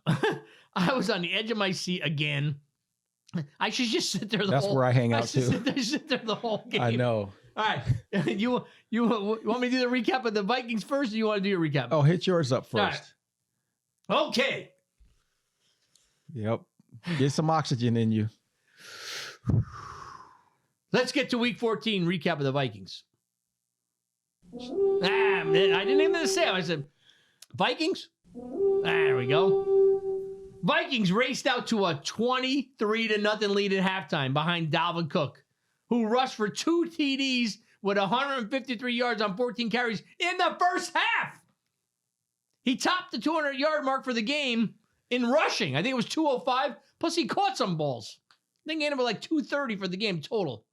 S3: I was on the edge of my seat again. I should just sit there
S4: That's where I hang out too.
S3: Sit there the whole game.
S4: I know.
S3: All right. You want me to do the recap of the Vikings first, or you want to do your recap?
S4: Oh, hit yours up first.
S3: Right. Okay.
S4: Yep. Get some oxygen in you.
S3: Let's get to week 14 recap of the Vikings. I didn't even say it. I said, Vikings? There we go. Vikings raced out to a 23-0 lead at halftime behind Dalvon Cook, who rushed for 2 TDs with 153 yards on 14 carries in the first half. He topped the 200-yard mark for the game in rushing. I think it was 205. Plus, he caught some balls. I think he ended up with like 230 for the game total.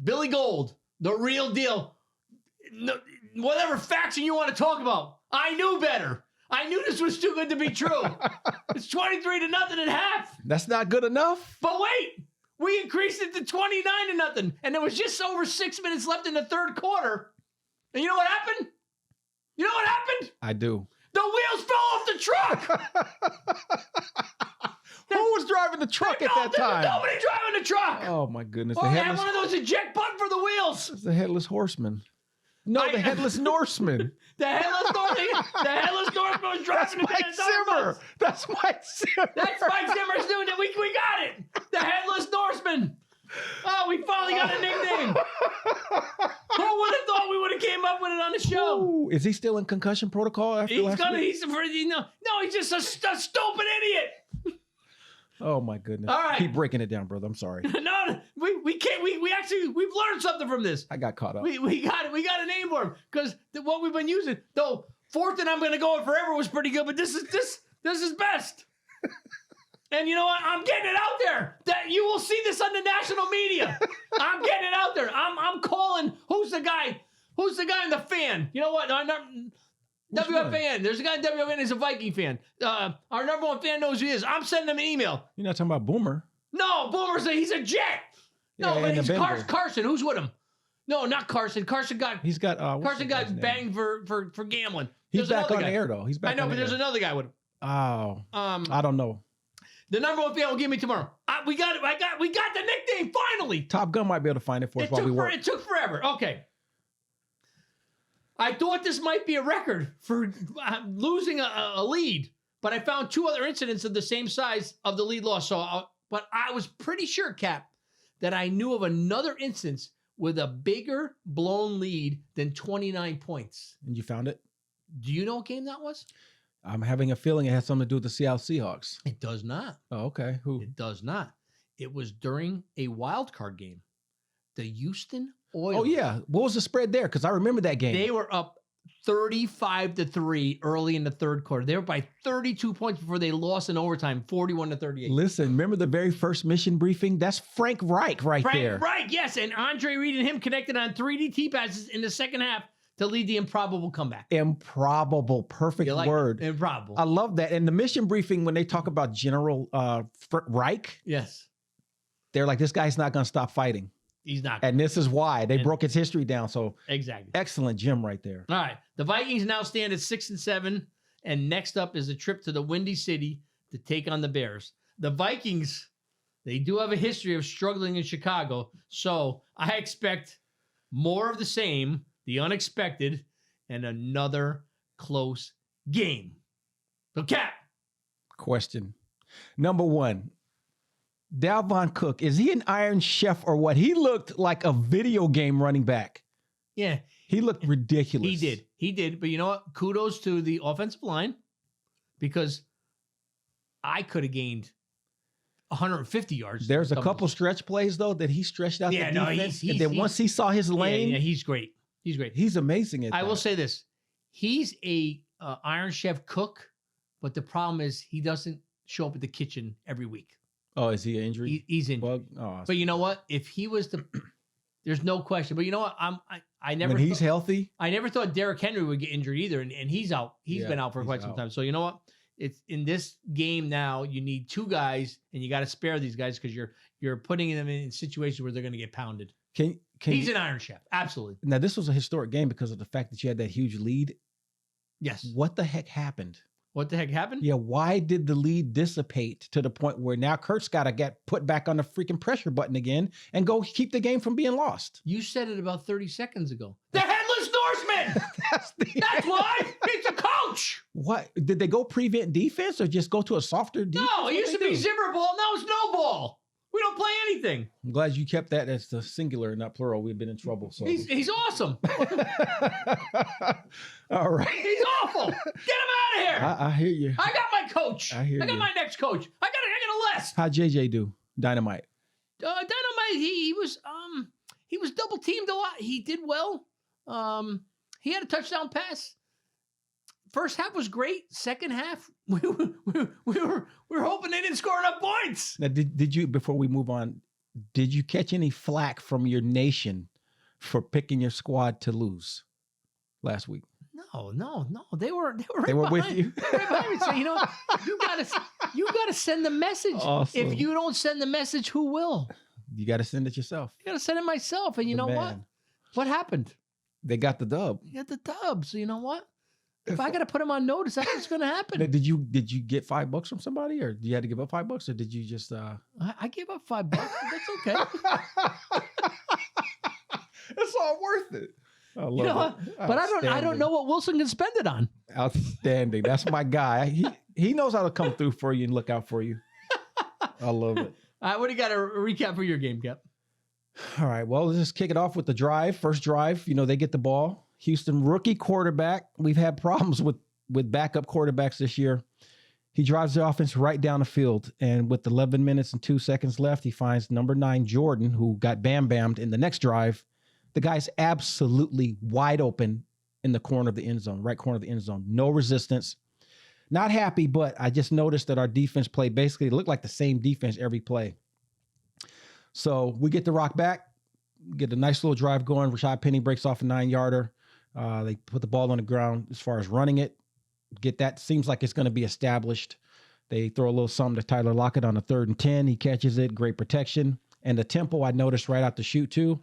S3: Billy Gold, the real deal. No, whatever faction you want to talk about, I knew better. I knew this was too good to be true. It's 23-0 at half.
S4: That's not good enough.
S3: But wait, we increased it to 29-0, and there was just over 6 minutes left in the third quarter. And you know what happened? You know what happened?
S4: I do.
S3: The wheels fell off the truck.
S4: Who was driving the truck at that
S3: There was
S4: time?
S3: nobody driving the truck.
S4: Oh my goodness!
S3: Well, they had one of those eject button for the wheels.
S4: It's the headless horseman. No, the headless Norseman.
S3: The headless Norseman was
S4: That's
S3: driving
S4: Mike Zimmer. That's Mike Zimmer.
S3: That's Mike Zimmer's doing it. We got it. The headless Norseman. Oh, we finally got a nickname. Who would have thought we would have came up with it on the show?
S4: Ooh, is he still in concussion protocol after last week?
S3: He's just a stupid idiot.
S4: Oh my goodness!
S3: All right.
S4: Keep breaking it down, brother. I'm sorry.
S3: No, we can't. We've learned something from this.
S4: I got caught up.
S3: We got it. We got a name for him because what we've been using. Though fourth and I'm going to go it forever was pretty good, but this is best. And you know what? I'm getting it out there. That you will see this on the national media. I'm getting it out there. I'm calling. Who's the guy? Who's the guy in the fan? You know what? WFAN. There's a guy in WFAN who's a Viking fan. Our number one fan knows who he is. I'm sending him an email.
S4: You're not talking about Boomer.
S3: No, Boomer's he's a jet. No,
S4: Yeah,
S3: but
S4: and
S3: he's
S4: the Bengals.
S3: Carson. Who's with him? No, not Carson. Carson got banged for gambling.
S4: He's
S3: There's
S4: back
S3: another
S4: on
S3: guy.
S4: the air though. He's back.
S3: I know,
S4: on
S3: but
S4: the
S3: there's
S4: air.
S3: another guy with him.
S4: Oh, I don't know.
S3: The number one fan will give me tomorrow. We got it. We got the nickname finally.
S4: Top Gun might be able to find it for us while we work.
S3: It took forever. Okay. I thought this might be a record for losing a lead, but I found 2 other incidents of the same size of the lead loss. But I was pretty sure, Cap, that I knew of another instance with a bigger blown lead than 29 points.
S4: And you found it?
S3: Do you know what game that was?
S4: I'm having a feeling it has something to do with the Seattle Seahawks.
S3: It does not.
S4: Oh, okay. Who?
S3: It does not. It was during a wild card game. The Houston Oilers.
S4: Oh, yeah. What was the spread there? Because I remember that game.
S3: They were up 35-3 early in the third quarter. They were by 32 points before they lost in overtime, 41-38.
S4: Listen, remember the very first mission briefing? That's Frank Reich there.
S3: Frank Reich, yes. And Andre Reed and him connected on 3 DT passes in the second half to lead the improbable comeback.
S4: Improbable. Perfect word.
S3: Improbable.
S4: I love that. And the mission briefing, when they talk about General Reich,
S3: yes.
S4: they're like, this guy's not going to stop fighting.
S3: He's not.
S4: And this is why. They broke his history down. So
S3: exactly.
S4: Excellent Jim right there.
S3: All right. The Vikings now stand at 6-7. And next up is a trip to the Windy City to take on the Bears. The Vikings, they do have a history of struggling in Chicago. So I expect more of the same, the unexpected, and another close game. So, Cap.
S4: Question. Number 1. Dalvon Cook, is he an Iron Chef or what? He looked like a video game running back.
S3: Yeah.
S4: He looked ridiculous.
S3: He did. But you know what? Kudos to the offensive line because I could have gained 150 yards.
S4: There's a couple stretch plays, though, that he stretched out the defense. And then once he saw his lane.
S3: Yeah, he's great. He's great.
S4: He's amazing at that.
S3: I will say this. He's a Iron Chef cook, but the problem is he doesn't show up at the kitchen every week.
S4: Oh, is he an injury?
S3: He's injured. But you know what? If he was there's no question. But you know what? I never.
S4: When he's healthy,
S3: I never thought Derrick Henry would get injured either, and he's out. He's been out for quite some time. So you know what? It's in this game now. You need 2 guys, and you got to spare these guys because you're putting them in situations where they're going to get pounded. He's an Iron Chef, absolutely.
S4: Now this was a historic game because of the fact that you had that huge lead.
S3: Yes.
S4: What the heck happened?
S3: What the heck happened?
S4: Yeah, why did the lead dissipate to the point where now Kurt's got to get put back on the freaking pressure button again and go keep the game from being lost?
S3: You said it about 30 seconds ago. The Headless Norseman! That's why! He's a coach!
S4: What? Did they go prevent defense or just go to a softer defense?
S3: No, it used to be zipper ball. Now it's no ball. We don't play anything.
S4: I'm glad you kept that as the singular, not plural. We've been in trouble. So
S3: He's awesome.
S4: all right.
S3: He's awful. Get him out of here.
S4: I hear you.
S3: I got my coach.
S4: I hear
S3: got
S4: you.
S3: my next coach. I got a list.
S4: How'd JJ do? Dynamite.
S3: Dynamite. He was double teamed a lot. He did well. He had a touchdown pass. First half was great. Second half, we were hoping they didn't score enough points.
S4: Now, did you, before we move on, did you catch any flack from your nation for picking your squad to lose last week?
S3: No. They were right
S4: They were with
S3: behind,
S4: you?
S3: They were right behind me. So, you gotta send the message.
S4: Awesome.
S3: If you don't send the message, who will?
S4: You got to send it yourself.
S3: I gotta send it myself. And you know what?
S4: Man.
S3: What happened?
S4: They got the dub.
S3: You got the dub. So you know what? If I gotta put him on notice, that's what's gonna happen.
S4: Now, did you get $5 from somebody, or you had to give up $5, or did you just?
S3: I gave up $5. But that's okay.
S4: It's all worth it. I love
S3: You know what?
S4: it.
S3: But I don't know what Wilson can spend it on.
S4: Outstanding. That's my guy. He knows how to come through for you and look out for you. I love it.
S3: All right, what do you got to recap for your game, Cap?
S4: All right. Well, let's just kick it off with the drive. First drive, they get the ball. Houston rookie quarterback. We've had problems with backup quarterbacks this year. He drives the offense right down the field. And with 11 minutes and 2 seconds left, he finds number 9, Jordan, who got bam-bammed in the next drive. The guy's absolutely wide open in the corner of the end zone, right corner of the end zone. No resistance. Not happy, but I just noticed that our defense played basically looked like the same defense every play. So we get the rock back, get a nice little drive going. Rashad Penny breaks off a 9-yarder. They put the ball on the ground as far as running it. Get that. Seems like it's going to be established. They throw a little something to Tyler Lockett on a 3rd and 10. He catches it. Great protection. And the tempo, I noticed right out the chute too.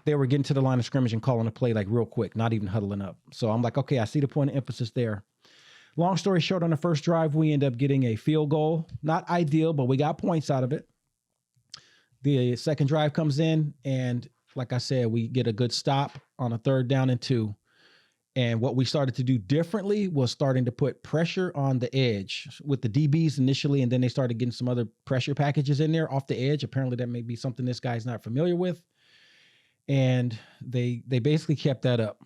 S4: They were getting to the line of scrimmage and calling a play like real quick, not even huddling up. So I'm like, okay, I see the point of emphasis there. Long story short, on the first drive, we end up getting a field goal. Not ideal, but we got points out of it. The second drive comes in, and like I said, we get a good stop on a 3rd down and 2. And what we started to do differently was starting to put pressure on the edge with the DBs initially, and then they started getting some other pressure packages in there off the edge. Apparently that may be something this guy's not familiar with. And they basically kept that up.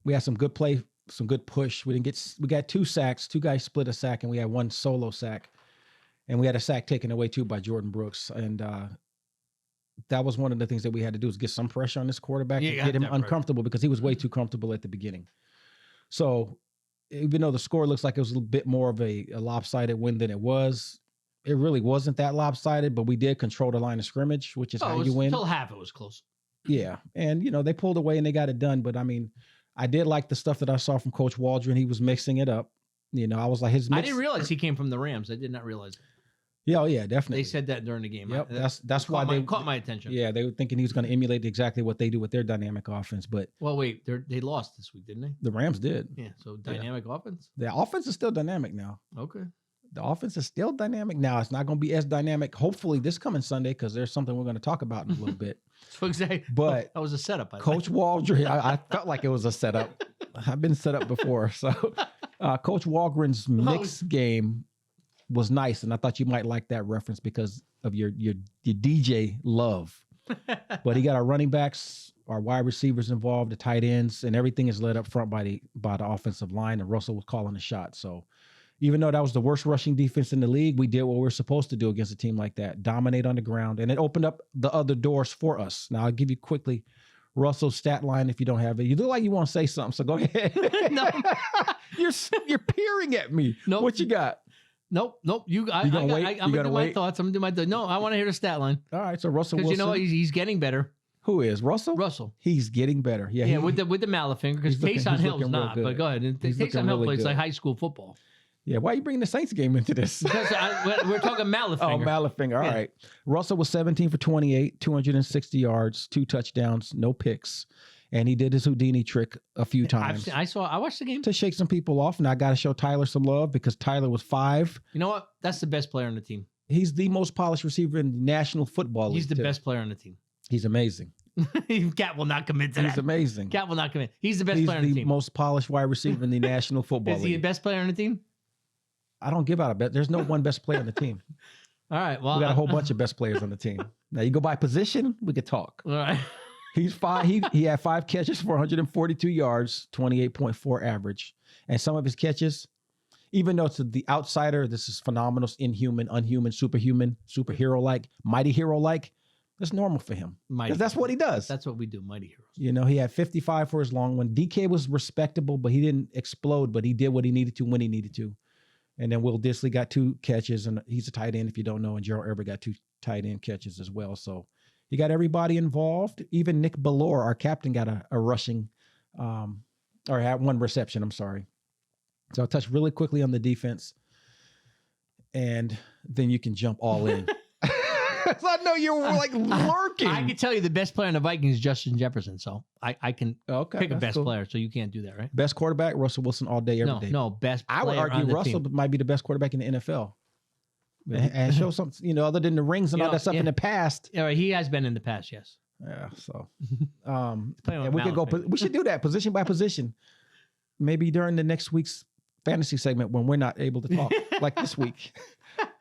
S4: We had some good play, some good push. We got 2 sacks. 2 guys split a sack, and we had 1 solo sack. And we had a sack taken away too by Jordan Brooks. And that was one of the things that we had to do, is get some pressure on this quarterback to get him uncomfortable, because he was way too comfortable at the beginning. So even though the score looks like it was a little bit more of a lopsided win than it was, it really wasn't that lopsided, but we did control the line of scrimmage, which is how you win.
S3: Until half it was close.
S4: Yeah. And, they pulled away and they got it done. But, I mean, I did like the stuff that I saw from Coach Waldron. He was mixing it up. I was like, I
S3: didn't realize he came from the Rams. I did not realize it.
S4: Yeah, oh yeah, definitely.
S3: They said that during the game.
S4: Yep, that's why they
S3: caught my attention.
S4: Yeah, they were thinking he was going to emulate exactly what they do with their dynamic offense. But
S3: well, wait, they lost this week, didn't they?
S4: The Rams did.
S3: Yeah, so dynamic offense.
S4: The offense is still dynamic now.
S3: Okay.
S4: The offense is still dynamic now. It's not going to be as dynamic, hopefully, this coming Sunday, because there's something we're going to talk about in a little bit.
S3: So exactly.
S4: But
S3: that was a setup.
S4: Coach Waldron, I felt like it was a setup. I've been set up before. So Coach Waldron's mixed game was nice, and I thought you might like that reference because of your DJ love. But he got our running backs, our wide receivers involved, the tight ends, and everything is led up front by the offensive line, and Russell was calling the shot. So even though that was the worst rushing defense in the league, we did what we were supposed to do against a team like that, dominate on the ground, and it opened up the other doors for us. Now I'll give you quickly Russell's stat line if you don't have it. You look like you want to say something, so go ahead.
S3: No.
S4: You're peering at me.
S3: Nope.
S4: What you got?
S3: Nope. I'm
S4: gonna wait?
S3: I'm gonna do my
S4: wait?
S3: thoughts. I'm gonna do my thoughts. No, I want to hear the stat line.
S4: All right, so Russell
S3: Because
S4: Wilson.
S3: you know what? He's getting better.
S4: Who is Russell?
S3: Russell.
S4: He's getting better. Yeah,
S3: with the mallet finger, because Taysom Hill's
S4: looking real
S3: not.
S4: good.
S3: But go ahead.
S4: He's looking
S3: Taysom Hill
S4: really
S3: plays
S4: good.
S3: like high school football.
S4: Yeah, why are you bringing the Saints game into this?
S3: Because we're talking mallet finger.
S4: Oh, mallet finger. All
S3: Yeah.
S4: right. Russell was 17 for 28, 260 yards, 2 touchdowns, no picks. And he did his Houdini trick a few times
S3: I watched the game.
S4: to shake some people off. And I got to show Tyler some love because Tyler was 5.
S3: You know what? That's the best player on the team.
S4: He's the most polished receiver in the National Football League.
S3: He's the
S4: too.
S3: best player on the team.
S4: He's amazing.
S3: Cat will not commit to that.
S4: He's amazing.
S3: Cat will not commit. He's the best
S4: He's
S3: player on the
S4: the
S3: team.
S4: most polished wide receiver in the National Football
S3: Is he the
S4: League.
S3: best player on the team?
S4: I don't give out a bet. There's no one best player on the team.
S3: All right. Well,
S4: We got a whole bunch of best players on the team. Now you go by position, we could talk.
S3: All right.
S4: He's five. He had 5 catches for 142 yards, 28.4 average. And some of his catches, even though it's the outsider, this is phenomenal, inhuman, unhuman, superhuman, superhero-like, mighty hero-like. That's normal for him. Because that's what he does.
S3: That's what we do, mighty heroes.
S4: You know, he had 55 for his long one. DK was respectable, but he didn't explode, but he did what he needed to when he needed to. And then Will Dissly got 2 catches, and he's a tight end if you don't know, and Gerald Everett got 2 tight end catches as well. So he got everybody involved. Even Nick Bellore, our captain, got a rushing, or had 1 reception, I'm sorry. So I'll touch really quickly on the defense, and then you can jump all in. I know you were like lurking.
S3: I can tell you the best player on the Vikings is Justin Jefferson, so I can pick a best
S4: cool.
S3: player, so you can't do that, right?
S4: Best quarterback, Russell Wilson all day, every day.
S3: No, best player
S4: I would
S3: on
S4: argue
S3: the
S4: Russell
S3: team.
S4: might be the best quarterback in the NFL. And show something, you know, other than the rings and all that stuff in the past.
S3: Yeah, he has been in the past, yes.
S4: Yeah, so
S3: Playing
S4: and
S3: with
S4: we could
S3: malice,
S4: go.
S3: maybe.
S4: We should do that position by position. Maybe during the next week's fantasy segment when we're not able to talk, like this week.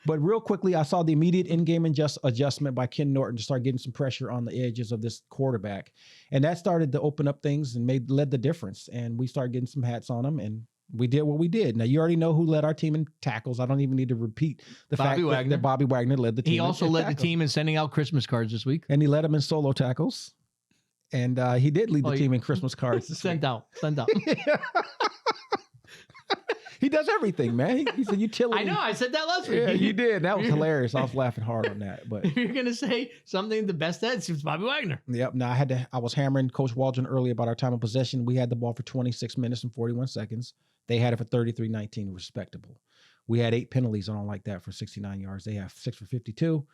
S4: But real quickly, I saw the immediate in-game adjustment by Ken Norton to start getting some pressure on the edges of this quarterback, and that started to open up things and led the difference. And we started getting some hats on him, and we did what we did. Now you already know who led our team in tackles. I don't even need to repeat the fact that Bobby Wagner led the team.
S3: He also led the team in sending out Christmas cards this week.
S4: And he led them in solo tackles. And he did lead the team in Christmas cards.
S3: Sent out.
S4: He does everything, man. He's a utility.
S3: I know. I said that last week.
S4: Yeah, you did. That was hilarious. I was laughing hard on that. But
S3: If you're going to say something the best at, it's Bobby Wagner.
S4: yep. Now I was hammering Coach Waldron earlier about our time of possession. We had the ball for 26 minutes and 41 seconds. They had it for 33-19, respectable. We had 8 penalties. I don't like that for 69 yards. They have 6 for 52.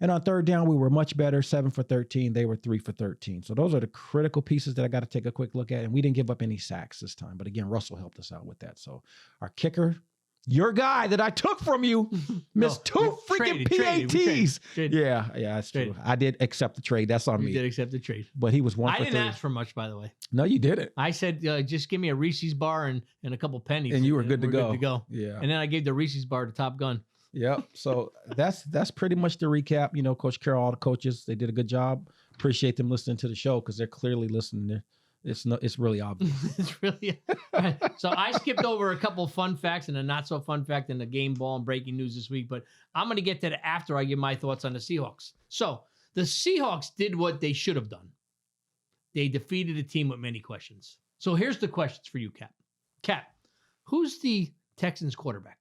S4: And on third down, we were much better, 7 for 13. They were 3 for 13. So those are the critical pieces that I got to take a quick look at. And we didn't give up any sacks this time. But again, Russell helped us out with that. So our kicker, your guy that I took from you, missed 2 freaking PATs.
S3: Traded.
S4: Yeah, that's true. I did accept the trade. That's on
S3: You
S4: me.
S3: did accept the trade.
S4: But he was 1
S3: I
S4: for
S3: didn't
S4: 3.
S3: ask for much, by the way.
S4: No, you didn't.
S3: I said, just give me a Reese's bar and a couple pennies.
S4: And you were good to
S3: we're
S4: go. Yeah.
S3: And then I gave the Reese's bar to Top Gun.
S4: Yep. So that's pretty much the recap. You know, Coach Carroll, all the coaches, they did a good job. Appreciate them listening to the show because they're clearly listening. It's really obvious.
S3: It's really right. So I skipped over a couple of fun facts and a not so fun fact in the game ball and breaking news this week, but I'm going to get to that after I give my thoughts on the Seahawks. So the Seahawks did what they should have done. They defeated a team with many questions. So here's the questions for you, Cap. Cap, who's the Texans quarterback?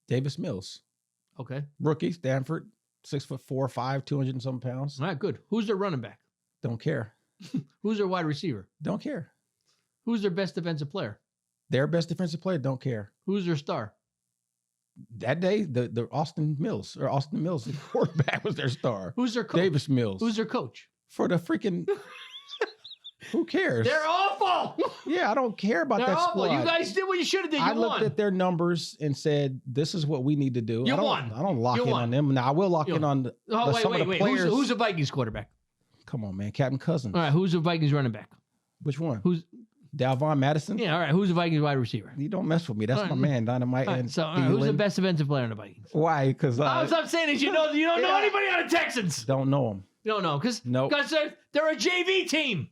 S4: Davis Mills,
S3: Okay.
S4: rookie, Stanford, 6'4", 5", 200 and some pounds.
S3: All right, good. Who's their running back?
S4: Don't care.
S3: Who's their wide receiver?
S4: Don't care.
S3: Who's their best defensive player?
S4: Their best defensive player, don't care.
S3: Who's their star?
S4: That day, the Austin Mills, the quarterback, was their star.
S3: Who's their coach?
S4: Davis Mills.
S3: Who's their coach?
S4: For the freaking... Who cares?
S3: They're awful.
S4: Yeah, I don't care about
S3: They're
S4: that
S3: awful.
S4: squad.
S3: You guys did what you should have did. You
S4: I looked
S3: won.
S4: at their numbers and said, "This is what we need to do."
S3: You
S4: I don't,
S3: won.
S4: I don't lock
S3: You
S4: in
S3: won.
S4: on them. Now I will lock
S3: You
S4: in on some of the
S3: wait.
S4: players.
S3: Who's the Vikings quarterback?
S4: Come on, man, Captain Cousins.
S3: All right, who's the Vikings running back?
S4: Which one?
S3: Who's
S4: Dalvon Madison?
S3: all right? Who's the Vikings wide receiver?
S4: You don't mess with me. That's
S3: All
S4: my
S3: right.
S4: man, Dynamite.
S3: All right,
S4: And
S3: so who's the
S4: Thielen.
S3: best defensive player on the Vikings?
S4: Why? Because
S3: All I'm saying is you don't know
S4: Yeah.
S3: anybody on the Texans.
S4: don't know them.
S3: You don't know because
S4: Nope.
S3: they're a JV team.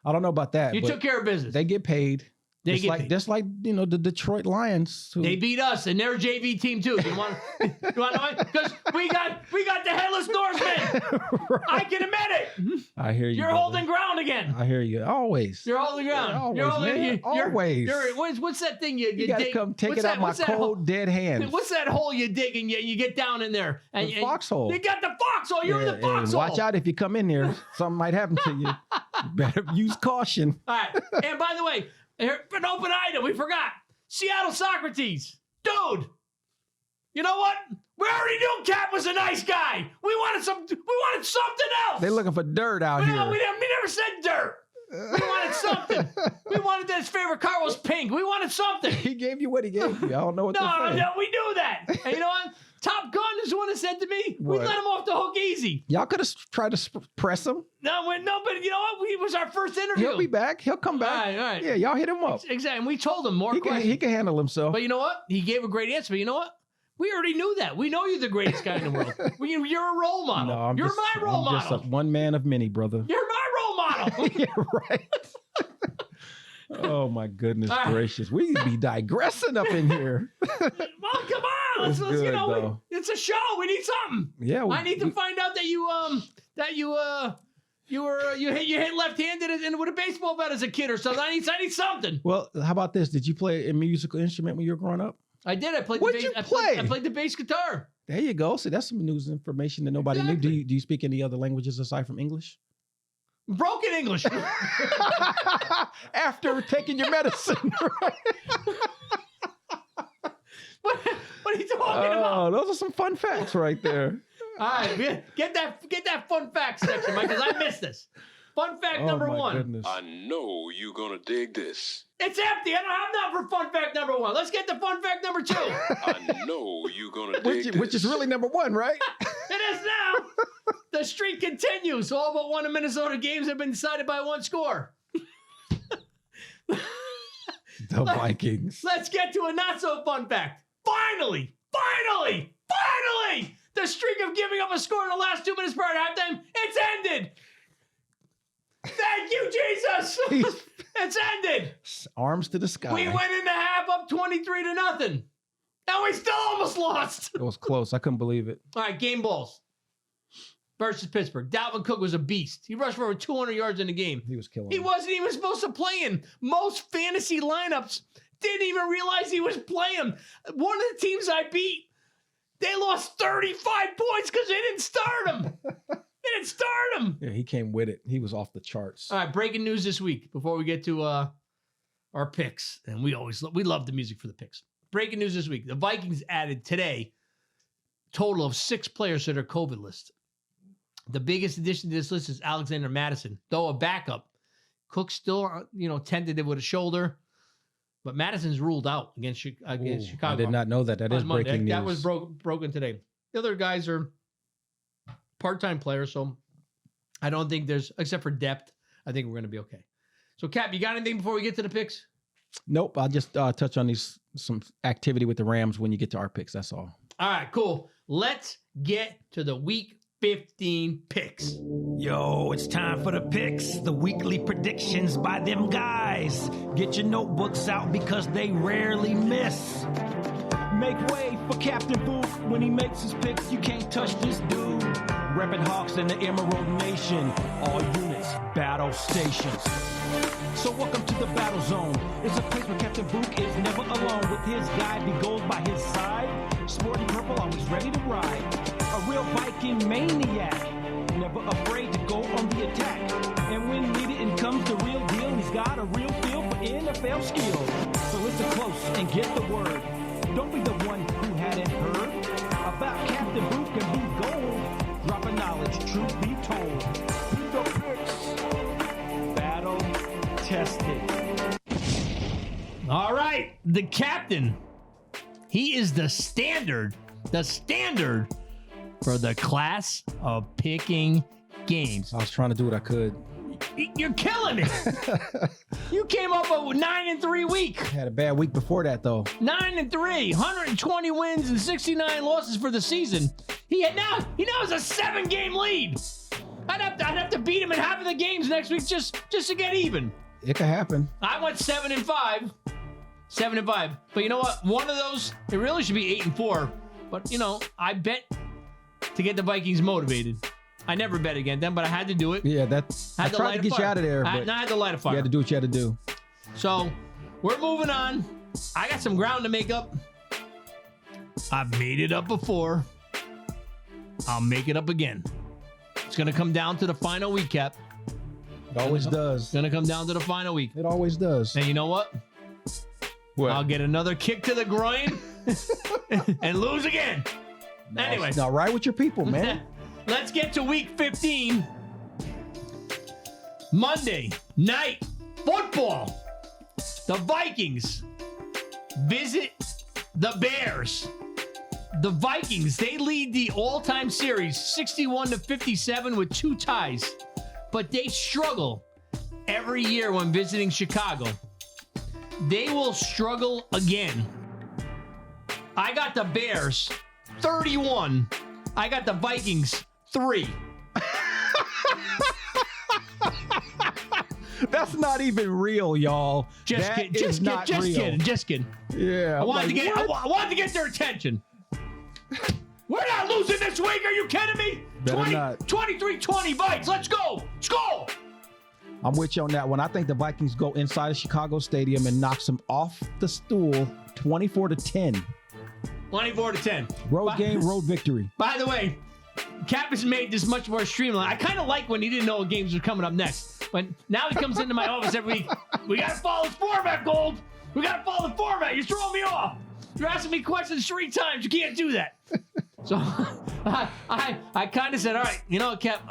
S4: I don't know about that.
S3: You
S4: but
S3: took care of business.
S4: They get paid.
S3: They
S4: just
S3: get
S4: like
S3: paid.
S4: just like the Detroit Lions. Who,
S3: They beat us, and they're a JV team too. You want to know? Because we got the headless Norseman. I can admit it.
S4: I hear you.
S3: You're
S4: brother.
S3: holding ground again.
S4: I hear you. Always.
S3: You're holding ground.
S4: Always,
S3: you're holding,
S4: man. Always.
S3: What's that thing you
S4: You gotta
S3: dig?
S4: come take
S3: What's
S4: it out
S3: that-
S4: my
S3: what's that hole-
S4: cold, dead hands.
S3: What's that hole you dig and you get down in there? And,
S4: The foxhole.
S3: You got the foxhole. You're in the
S4: and
S3: foxhole.
S4: watch out if you come in there. Something might happen to you. You better use caution.
S3: All right. And by the way, here, an open item. We forgot. Seattle Socrates. Dude. You know what? We already knew Cap was a nice guy. We wanted something else.
S4: They looking for dirt out
S3: we
S4: here.
S3: never said dirt. We wanted something. We wanted that his favorite car was pink. We waned something.
S4: He gave you what he gave you. I don't know what to say.
S3: No, we knew that. And you know what? Top Gun is the one that said to me, we
S4: What?
S3: let him off the hook easy.
S4: Y'all could have tried to press him.
S3: No, but you know what? It was our first interview.
S4: He'll be back. He'll come back.
S3: All right.
S4: Yeah, y'all hit him up.
S3: Exactly. And we told him more
S4: He
S3: questions.
S4: can handle himself.
S3: But you know what? He gave a great answer. But you know what? We already knew that. We know you're the greatest guy in the world. You're a role model.
S4: No,
S3: You're my role
S4: I'm
S3: model.
S4: just one man of many, brother.
S3: You're my role model.
S4: Yeah, right. Oh my goodness gracious. We be digressing up in here.
S3: Well, come on. Let's
S4: good,
S3: you know,
S4: though.
S3: it's a show. We need something.
S4: Yeah.
S3: I need to find out that you hit left-handed and with a baseball bat as a kid or something. I need something.
S4: Well, how about this? Did you play a musical instrument when you were growing up?
S3: I did. I played
S4: What'd
S3: the bass.
S4: you play?
S3: I played the bass guitar.
S4: There you go. See, that's some news information that nobody knew. Do you speak any other languages aside from English?
S3: Broken English.
S4: After taking your medicine.
S3: What are you talking about?
S4: Oh, those are some fun facts right there.
S3: All right, get that fun fact section, Mike, because I missed this. Fun fact number one.
S4: Goodness.
S5: I know you're gonna dig this.
S3: It's empty. I don't have nothing for fun fact number one. Let's get to fun fact number two.
S5: I know you're gonna dig this.
S4: Which is really number one, right?
S3: It is now. The streak continues. All but one of Minnesota games have been decided by one score.
S4: The Vikings.
S3: Let's get to a not so fun fact. Finally, the streak of giving up a score in the last 2 minutes prior to halftime, it's ended. Thank you, Jesus. It's ended.
S4: Arms to the sky.
S3: We went into half up 23-0. And we still almost lost.
S4: It was close. I couldn't believe it.
S3: All right, game balls versus Pittsburgh. Dalvin Cook was a beast. He rushed for over 200 yards in the game.
S4: He was killing
S3: He
S4: it.
S3: wasn't even supposed to play in. Most fantasy lineups didn't even realize he was playing. One of the teams I beat, they lost 35 points because they didn't start him.
S4: Yeah, he came with it. He was off the charts.
S3: All right, breaking news this week before we get to our picks. And we love the music for the picks. Breaking news this week. The Vikings added today total of 6 players to their COVID list. The biggest addition to this list is Alexander Madison, though a backup. Cook still, tentative with a shoulder, but Madison's ruled out against Chicago.
S4: I did not know that. That is breaking news.
S3: That was broken today. The other guys are part-time players, so I don't think except for depth, I think we're going to be okay. So, Cap, you got anything before we get to the picks?
S4: Nope. I'll just touch on some activity with the Rams when you get to our picks. That's all.
S3: All right, cool. Let's get to the Week 15 picks.
S2: Yo, it's time for the picks, the weekly predictions by them guys. Get your notebooks out because they rarely miss. Make way for Captain Booth when he makes his picks. You can't touch this dude. Reppin' Hawks in the Emerald Nation. All units, battle stations. So welcome to the battle zone. It's a place where Captain Book is never alone. With his guide, he goes by his side. Sporting purple, always ready to ride. A real Viking maniac. Never afraid to go on the attack. And when needed, in comes the real deal. He's got a real feel for NFL skills. So listen close and get the word. Don't be the one who hadn't heard about Captain Book and Blue Gold. Dropping knowledge, truth be told. The picks. Battle tested.
S3: All right, the captain. He is the standard for the class of picking games.
S4: I was trying to do what I could.
S3: You're killing it. You came up with 9-3 week.
S4: Had a bad week before that, though.
S3: 9-3, 120 wins and 69 losses for the season. He now has a 7-game lead. I'd have to beat him in half of the games next week just to get even.
S4: It could happen.
S3: I went 7-5. 7-5. But you know what? One of those, it really should be 8-4. But I bet to get the Vikings motivated. I never bet against them, but I had to do it.
S4: Yeah, I tried to get you out of there, but
S3: I had to light a fire.
S4: you had to do what you had to do.
S3: So we're moving on. I got some ground to make up. I've made it up before. I'll make it up again. It's going to come down to the final week, Cap.
S4: It always does.
S3: It's going to come down to the final week.
S4: It always does.
S3: And you know what?
S4: What?
S3: I'll get another kick to the groin and lose again. Anyway.
S4: Now, right with your people, man.
S3: Let's get to week 15. Monday night football. The Vikings visit the Bears. The Vikings, they lead the all-time series 61-57 with 2 ties. But they struggle every year when visiting Chicago. They will struggle again I got the Bears 31. I got the Vikings 3.
S4: That's not even real, y'all.
S3: Just kidding. Just kidding.
S4: Yeah.
S3: I wanted to get their attention. We're not losing this week. Are you kidding me? 23-20 Vikes. Let's go. Let's go.
S4: I'm with you on that one. I think the Vikings go inside of Chicago Stadium and knocks them off the stool 24-10.
S3: 24-10.
S4: Road game, road victory.
S3: By the way, Cap has made this much more streamlined. I kind of like when he didn't know what games were coming up next. But now he comes into my office every week. We got to follow this format, Gold. We got to follow the format. You're throwing me off. You're asking me questions 3 times. You can't do that. So I kind of said, all right, you know what, Cap,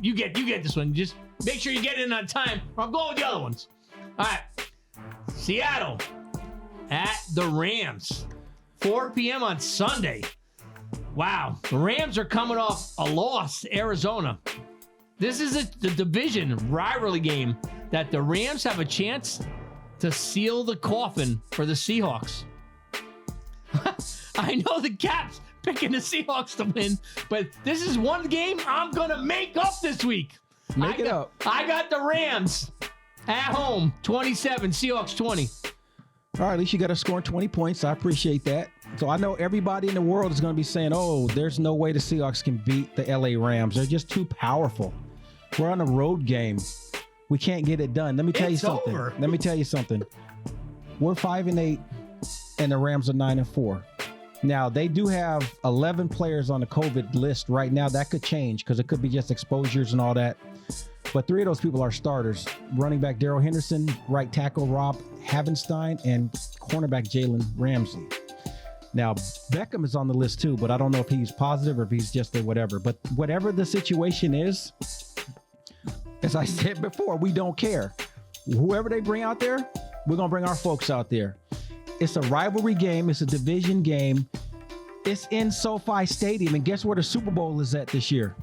S3: you get this one. Just make sure you get in on time, or I'm going with the other ones. All right. Seattle at the Rams. 4 p.m. on Sunday. Wow. The Rams are coming off a loss to Arizona. This is the division rivalry game that the Rams have a chance to seal the coffin for the Seahawks. I know the Caps picking the Seahawks to win, but this is one game I'm going to make up this week.
S4: Make it up.
S3: I got the Rams at home, 27, Seahawks 20.
S4: All right, at least you got to score 20 points. I appreciate that. So I know everybody in the world is going to be saying, oh, there's no way the Seahawks can beat the LA Rams. They're just too powerful. We're on a road game. We can't get it done. Let me tell you something.
S3: Over.
S4: Let me tell you something. We're 5-8, and the Rams are 9-4. Now, they do have 11 players on the COVID list right now. That could change because it could be just exposures and all that. But 3 of those people are starters. Running back Darrell Henderson, right tackle Rob Havenstein, and cornerback Jalen Ramsey. Now, Beckham is on the list too, but I don't know if he's positive or if he's just a whatever. But whatever the situation is, as I said before, we don't care. Whoever they bring out there, we're going to bring our folks out there. It's a rivalry game. It's a division game. It's in SoFi Stadium. And guess where the Super Bowl is at this year?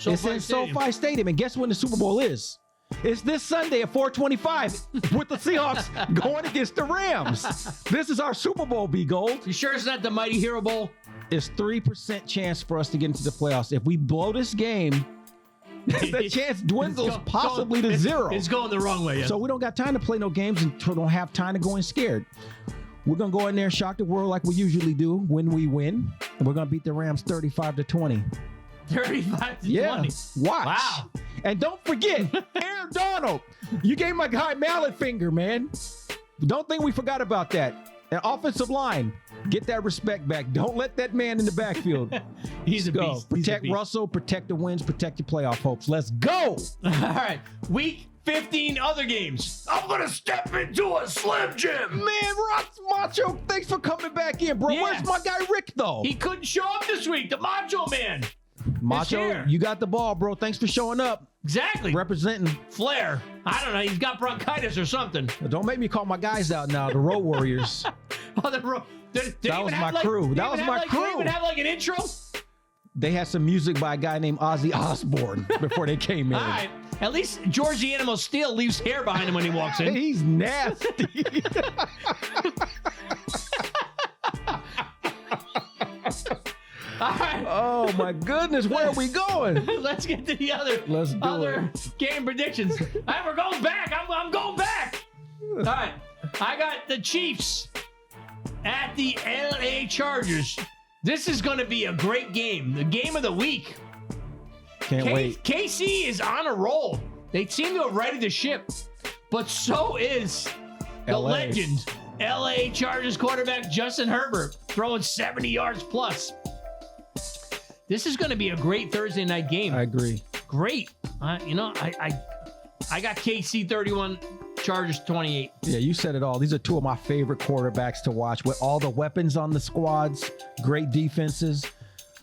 S4: It's in SoFi Stadium. And guess when the Super Bowl is? It's this Sunday at 4:25 with the Seahawks going against the Rams. This is our Super Bowl, B-Gold.
S3: You sure it's not the Mighty Hero Bowl?
S4: It's 3% chance for us to get into the playoffs. If we blow this game, the chance dwindles possibly to 0.
S3: It's going the wrong way. Yeah.
S4: So we don't got time to play no games and don't have time to go in scared. We're going to go in there and shock the world like we usually do when we win. And we're going to beat the Rams 35-20.
S3: 35-20.
S4: Watch.
S3: Wow.
S4: And don't forget, Aaron Donald. You gave my guy mallet finger, man. Don't think we forgot about that. And offensive line, get that respect back. Don't let that man in the backfield.
S3: He's a beast.
S4: Protect Russell, protect the wins, protect your playoff hopes. Let's go.
S3: All right. Week 15 other games.
S1: I'm going to step into a Slim Jim.
S4: Man, Ross Macho, thanks for coming back in, bro.
S3: Yeah.
S4: Where's my guy Rick, though?
S3: He couldn't show up this week. The Macho Man.
S4: Macho, you got the ball, bro. Thanks for showing up.
S3: Exactly.
S4: Representing.
S3: Flair. I don't know. He's got bronchitis or something.
S4: Don't make me call my guys out now, the Road Warriors.
S3: Oh,
S4: that was my crew. That was my crew.
S3: Did they even have like an intro?
S4: They had some music by a guy named Ozzy Osbourne before they came in.
S3: All right. At least George Animal Steel leaves hair behind him when he walks in.
S4: He's nasty.
S3: All right.
S4: Oh my goodness, where are we going?
S3: Let's get to the other game predictions. All right, we're going back. I'm going back. All right. I got the Chiefs at the LA Chargers. This is going to be a great game. The game of the week.
S4: Can't wait.
S3: KC is on a roll. They seem to have righted the ship, but so is the legend, LA Chargers quarterback Justin Herbert, throwing 70 yards plus. This is going to be a great Thursday night game.
S4: I agree.
S3: Great. I got KC 31, Chargers 28.
S4: Yeah, you said it all. These are 2 of my favorite quarterbacks to watch with all the weapons on the squads, great defenses.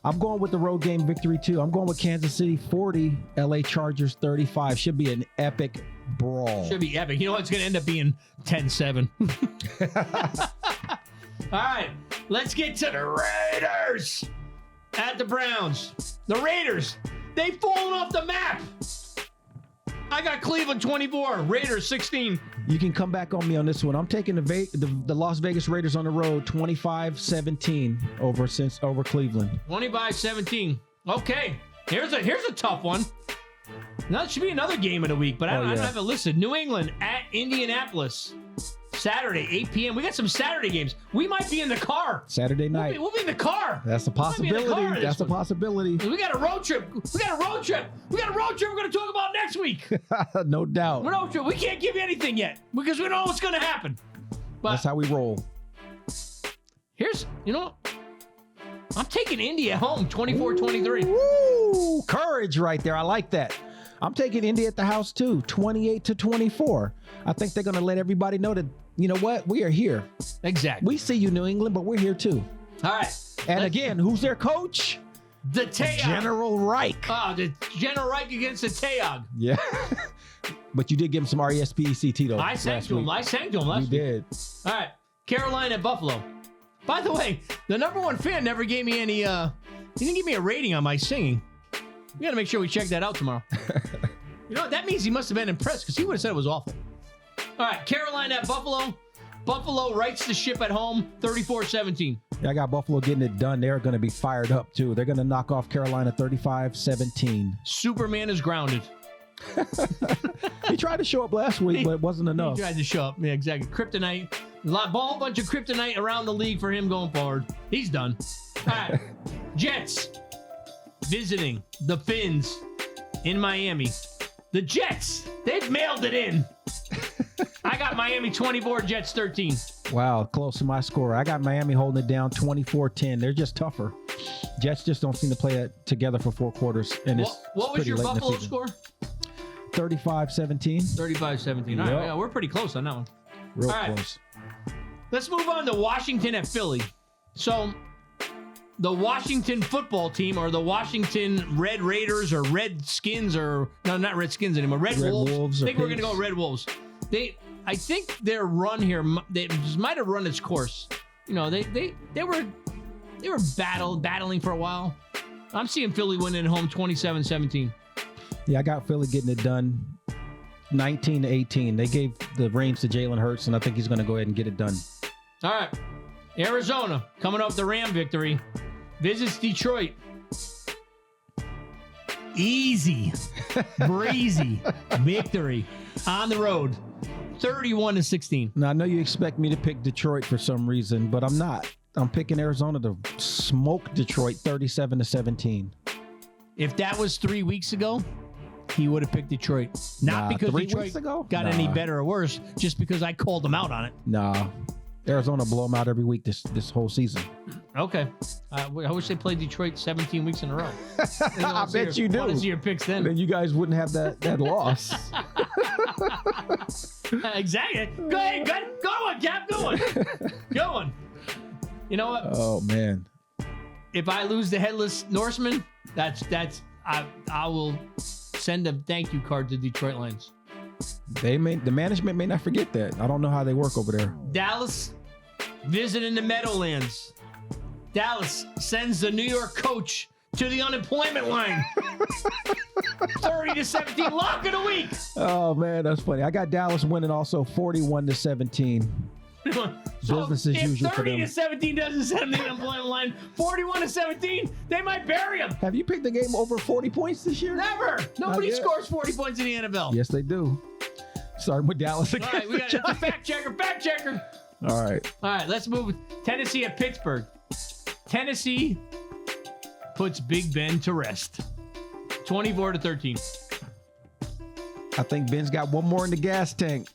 S4: I'm going with the road game victory too. I'm going with Kansas City 40, LA Chargers 35. Should be an epic brawl.
S3: Should be epic. You know what? It's going to end up being 10-7. All right, let's get to the Raiders at the Browns. The Raiders, they've fallen off the map. I got Cleveland 24, Raiders 16.
S4: You can come back on me on this one. I'm taking the Las Vegas Raiders on the road, 25-17 over Cleveland.
S3: 25-17. Okay, here's a tough one. Now it should be another game of the week, but I don't have it listed. New England at Indianapolis. Saturday, 8 p.m. We got some Saturday games. We might be in the car.
S4: Saturday night.
S3: We'll be in the car.
S4: That's a possibility. That's a possibility.
S3: We got a road trip. We're going to talk about next week.
S4: No doubt.
S3: Road trip. We can't give you anything yet because we don't know what's going to happen. But
S4: that's how we roll.
S3: I'm taking Indy at home, 24-23.
S4: Woo! Courage right there. I like that. I'm taking Indy at the house too, 28-24. I think they're going to let everybody know that, you know what? We are here.
S3: Exactly.
S4: We see you, New England, but we're here too.
S3: All right.
S4: And again, who's their coach?
S3: The Teog.
S4: General Reich.
S3: Oh, the General Reich against the Teog.
S4: Yeah. But you did give him some RESPECT though.
S3: I sang to him last week.
S4: You did.
S3: All right. Carolina at Buffalo. By the way, the number one fan never gave me any, he didn't give me a rating on my singing. We got to make sure we check that out tomorrow. You know what? That means he must have been impressed because he would have said it was awful. All right. Carolina at Buffalo. Buffalo rights the ship at home, 34-17.
S4: Yeah, I got Buffalo getting it done. They're going to be fired up too. They're going to knock off Carolina 35-17.
S3: Superman is grounded.
S4: He tried to show up last week, but it wasn't enough.
S3: He tried to show up. Yeah, exactly. Kryptonite. Whole bunch of kryptonite around the league for him going forward. He's done. All right. Jets visiting the Finns in Miami. The Jets, they've mailed it in. I got Miami 24, Jets 13.
S4: Wow, close to my score. I got Miami holding it down 24-10. They're just tougher. Jets just don't seem to play it together for 4 quarters. And
S3: what was your Buffalo score?
S4: 35-17.
S3: 35-17. All right, yeah, we're pretty close on that one.
S4: Real close.
S3: Let's move on to Washington at Philly. So, the Washington football team, or the Washington Red Raiders, or Redskins, or no, not Redskins anymore. Red Wolves. I think we're going to go Red Wolves. I think their run here, they might have run its course. You know, they were battling for a while. I'm seeing Philly winning at home 27-17.
S4: Yeah, I got Philly getting it done 19-18. They gave the reins to Jalen Hurts, and I think he's going to go ahead and get it done.
S3: All right. Arizona, coming off the Ram victory, visits Detroit. Easy, breezy victory on the road, 31-16.
S4: Now, I know you expect me to pick Detroit for some reason, but I'm not. I'm picking Arizona to smoke Detroit 37-17.
S3: If that was 3 weeks ago, he would have picked Detroit. Not because Detroit got any better or worse, just because I called them out on it.
S4: Nah. Arizona blow them out every week this whole season.
S3: Okay. I wish they played Detroit 17 weeks in a row.
S4: I bet you do.
S3: Want to see your picks then.
S4: Then you guys wouldn't have that loss.
S3: Exactly. Go ahead. Go on, Cap. Go on. You know what?
S4: Oh, man.
S3: If I lose the Headless Norseman, I will send a thank you card to Detroit Lions.
S4: The management may not forget that. I don't know how they work over there.
S3: Dallas visiting the Meadowlands. Dallas sends the New York coach to the unemployment line. 30-17, lock of the week.
S4: Oh man, that's funny. I got Dallas winning also 41-17. Business as usual for them.
S3: 30-17 doesn't send them to the unemployment line. 41-17, they might bury them.
S4: Have you picked the game over 40 points this year?
S3: Never. Nobody scores 40 points in the NFL.
S4: Yes, they do. Starting with Dallas again.
S3: All right, we got a fact checker.
S4: All right,
S3: let's move. Tennessee at Pittsburgh. Tennessee puts Big Ben to rest. 24-13.
S4: I think Ben's got one more in the gas tank.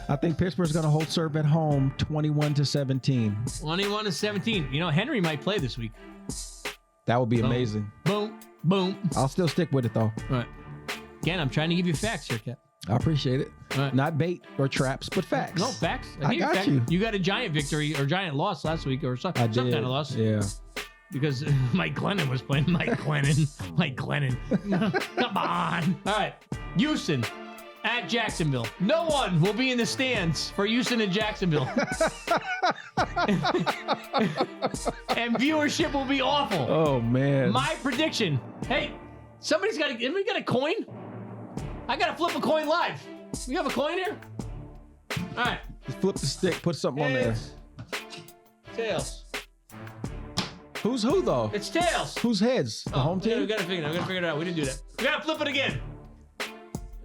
S4: I think Pittsburgh's going to hold serve at home 21-17.
S3: 21-17. You know, Henry might play this week.
S4: That would be amazing.
S3: Boom.
S4: I'll still stick with it, though.
S3: All right. Again, I'm trying to give you facts here, Cap.
S4: I appreciate it.
S3: Right.
S4: Not bait or traps, but facts.
S3: No, facts.
S4: I got you.
S3: You got a giant victory or giant loss last week or some kind of loss.
S4: Yeah.
S3: Because Mike Glennon was playing. Mike Glennon. Come on. All right. Houston at Jacksonville. No one will be in the stands for Houston and Jacksonville. And viewership will be awful.
S4: Oh, man.
S3: My prediction. Hey, somebody's got a coin? I got to flip a coin live. We have a coin here? All right.
S4: Just flip the stick, put something on there.
S3: Heads. Tails.
S4: Who's who, though?
S3: It's tails.
S4: Who's heads? The home team?
S3: We got to figure it out. We didn't do that. We got to flip it again.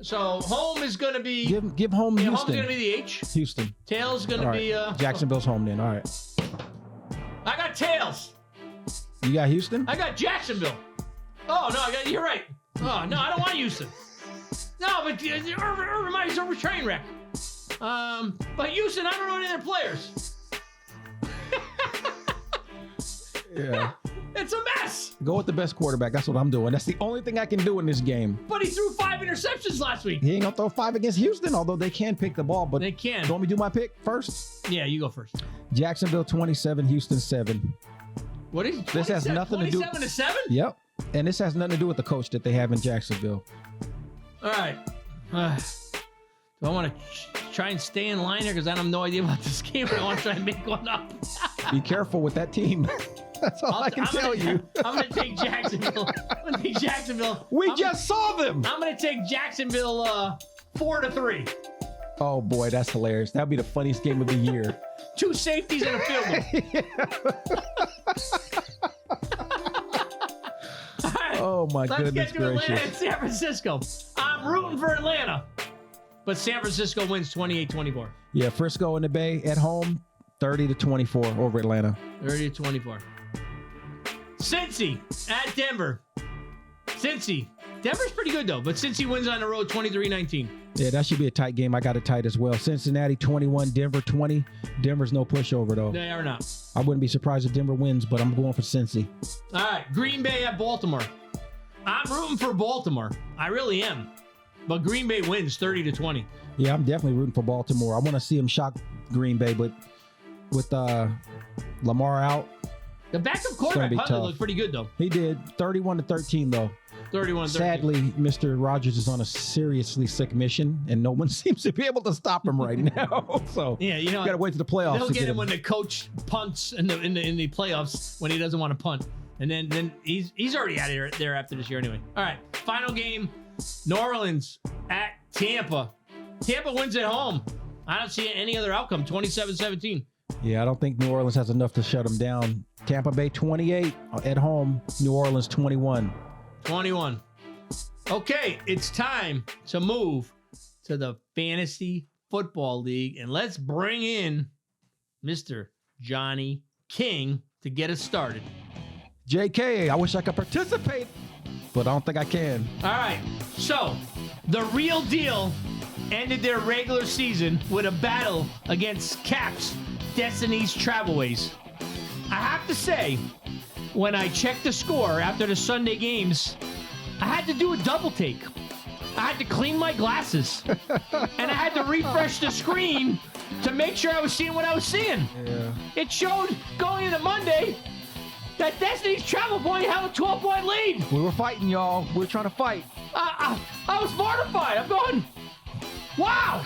S3: So home is going to be...
S4: Give home
S3: yeah,
S4: Houston.
S3: home's going to be the H.
S4: Houston.
S3: Tails is going to be...
S4: Jacksonville's home then. All right.
S3: I got tails.
S4: You got Houston?
S3: I got Jacksonville. Oh, no, you're right. Oh, no, I don't want Houston. No, but Urban Meyer's a train wreck. But Houston, I don't know any of their players.
S4: Yeah.
S3: It's a mess.
S4: Go with the best quarterback. That's what I'm doing. That's the only thing I can do in this game.
S3: But he threw 5 interceptions last week.
S4: He ain't going to throw 5 against Houston, although they can pick the ball. But
S3: They can.
S4: Do you want me to do my pick first?
S3: Yeah, you go first.
S4: Jacksonville 27, Houston 7.
S3: What is
S4: This has nothing to do-
S3: 27-7?
S4: Yep. And this has nothing to do with the coach that they have in Jacksonville.
S3: All right. Do I want to try and stay in line here because I have no idea about this game, but I want to try and make one up?
S4: Be careful with that team. That's all I can tell you.
S3: I'm going to take Jacksonville. I'm going to take Jacksonville.
S4: We just saw them.
S3: I'm going to take Jacksonville 4-3.
S4: Oh, boy, that's hilarious. That'd be the funniest game of the year.
S3: 2 safeties and a field goal. All right.
S4: Oh, my
S3: Let's
S4: goodness
S3: get to Atlanta and
S4: gracious.
S3: San Francisco. I'm rooting for Atlanta, but San Francisco wins 28-24.
S4: Yeah, Frisco in the Bay at home, 30-24 over Atlanta.
S3: 30-24. Cincy at Denver. Cincy. Denver's pretty good, though, but Cincy wins on the road 23-19.
S4: Yeah, that should be a tight game. I got it tight as well. Cincinnati 21, Denver 20. Denver's no pushover, though.
S3: They are not.
S4: I wouldn't be surprised if Denver wins, but I'm going for Cincy.
S3: All right, Green Bay at Baltimore. I'm rooting for Baltimore. I really am. But Green Bay wins 30-20.
S4: Yeah, I'm definitely rooting for Baltimore. I want to see them shock Green Bay, but with Lamar out,
S3: The backup
S4: gonna
S3: quarterback
S4: be
S3: Huntley
S4: tough.
S3: looked pretty good, though.
S4: he did 31-13, though.
S3: 31-13.
S4: Sadly, Mr. Rogers is on a seriously sick mission, and no one seems to be able to stop him right now. So
S3: Yeah, you know,
S4: got to wait to the playoffs.
S3: they'll
S4: to
S3: get him when the coach punts in the playoffs when he doesn't want to punt, and then he's already out of there after this year anyway. All right, final game: New Orleans at Tampa. Tampa wins at home. I don't see any other outcome. 27-17.
S4: Yeah, I don't think New Orleans has enough to shut them down. Tampa Bay 28 at home. New Orleans 21.
S3: 21. Okay, it's time to move to the Fantasy Football League, and let's bring in Mr. Johnny King to get us started.
S4: JK, I wish I could participate, but I don't think I can.
S3: All right, so the Real Deal ended their regular season with a battle against Cap's Destiny's Travelways. I have to say, when I checked the score after the Sunday games, I had to do a double take. I had to clean my glasses, and I had to refresh the screen to make sure I was seeing what I was seeing.
S4: Yeah.
S3: It showed going into Monday that Destiny's Travel Boy had a 12-point lead.
S4: We were fighting, y'all. We were trying to fight.
S3: I was mortified. I'm going, wow.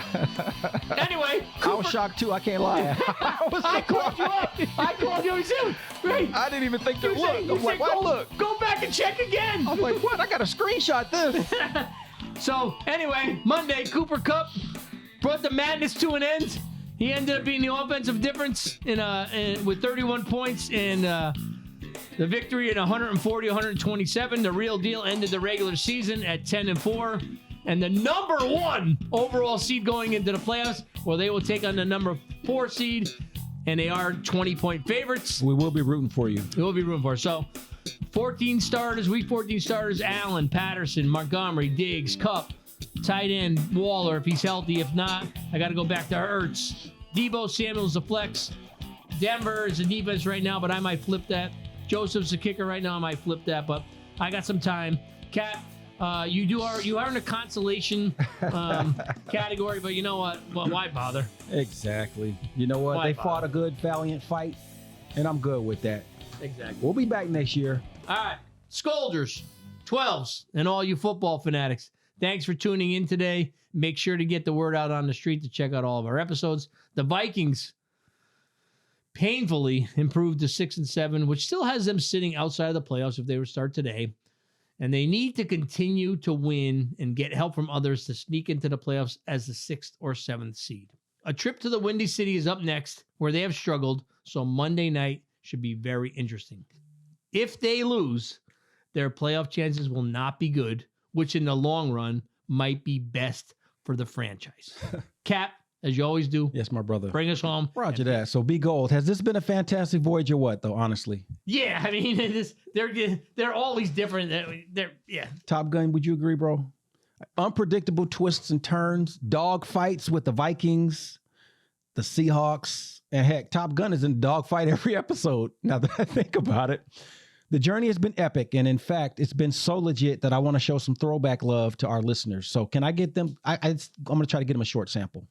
S3: Anyway,
S4: I was shocked too. I can't lie.
S3: I called you up. I called you. You said, great.
S4: I didn't even think to
S3: You
S4: look.
S3: said,
S4: I'm like, what? Look.
S3: Go back and check again.
S4: I'm like, what? I got to screenshot this.
S3: So anyway, Monday, Cooper Kupp brought the madness to an end. He ended up being the offensive difference with 31 points and the victory at 140-127. The Real Deal ended the regular season at 10-4. And the number 1 overall seed going into the playoffs, well, they will take on the number 4 seed, and they are 20-point favorites.
S4: We will be rooting for you.
S3: We will be rooting for it. So, 14 starters, week 14 starters: Allen, Patterson, Montgomery, Diggs, Kupp, tight end Waller if he's healthy. If not, I got to go back to Ertz. Debo Samuel's the flex. Denver is the defense right now, but I might flip that. Joseph's the kicker right now. I might flip that, but I got some time. Cat, you are in the consolation category, but you know what? Well, why bother?
S4: Exactly. You know what?
S3: Why
S4: They
S3: bother?
S4: fought a good, valiant fight, and I'm good with that.
S3: Exactly.
S4: We'll be back next year.
S3: All right, Scolders, 12s, and all you football fanatics. Thanks for tuning in today. Make sure to get the word out on the street to check out all of our episodes. The Vikings painfully improved to 6-7, which still has them sitting outside of the playoffs if they were to start today. And they need to continue to win and get help from others to sneak into the playoffs as the 6th or 7th seed. A trip to the Windy City is up next, where they have struggled, so Monday night should be very interesting. If they lose, their playoff chances will not be good, which in the long run might be best for the franchise. Cap, as you always do.
S4: Yes, my brother.
S3: Bring us home.
S4: Roger that. So be gold. Has this been a fantastic voyage or what, though, honestly?
S3: Yeah, I mean, they're always different. Yeah.
S4: Top Gun, would you agree, bro? Unpredictable twists and turns, dog fights with the Vikings, the Seahawks, and heck, Top Gun is in a dog fight every episode. Now that I think about it, the journey has been epic, and in fact, it's been so legit that I want to show some throwback love to our listeners. So can I get them? I'm going to try to get them a short sample.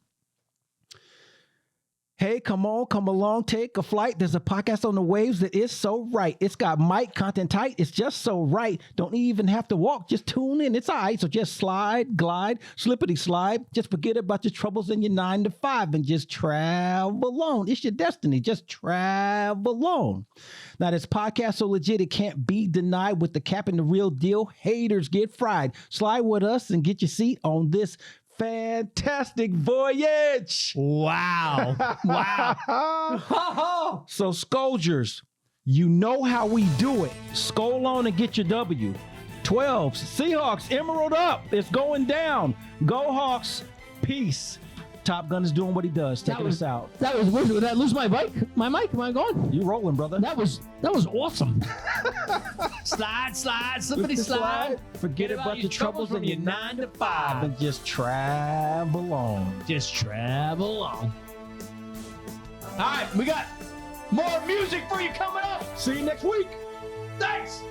S4: Hey, come on, come along, take a flight. There's a podcast on the waves that is so right. It's got mic content tight. It's just so right. Don't even have to walk. Just tune in. It's all right. So just slide, glide, slippity slide. Just forget about your troubles in your 9 to 5 and just travel on. It's your destiny. Just travel on. Now, this podcast so legit it can't be denied. With the Cap and the Real Deal, haters get fried. Slide with us and get your seat on this fantastic voyage.
S3: Wow. Wow.
S4: So, Scolders, you know how we do it. Skol on and get your W. 12, Seahawks, Emerald up. It's going down. Go Hawks. Peace. Top Gun is doing what he does, taking us out.
S3: Did I lose my mic? My mic? Am I gone?
S4: You rolling, brother.
S3: That was awesome. Slide, slippity slide.
S4: Forget about your troubles in your 9 to 5 and just travel on.
S3: Just travel on. All right, we got more music for you coming up.
S4: See you next week.
S3: Thanks.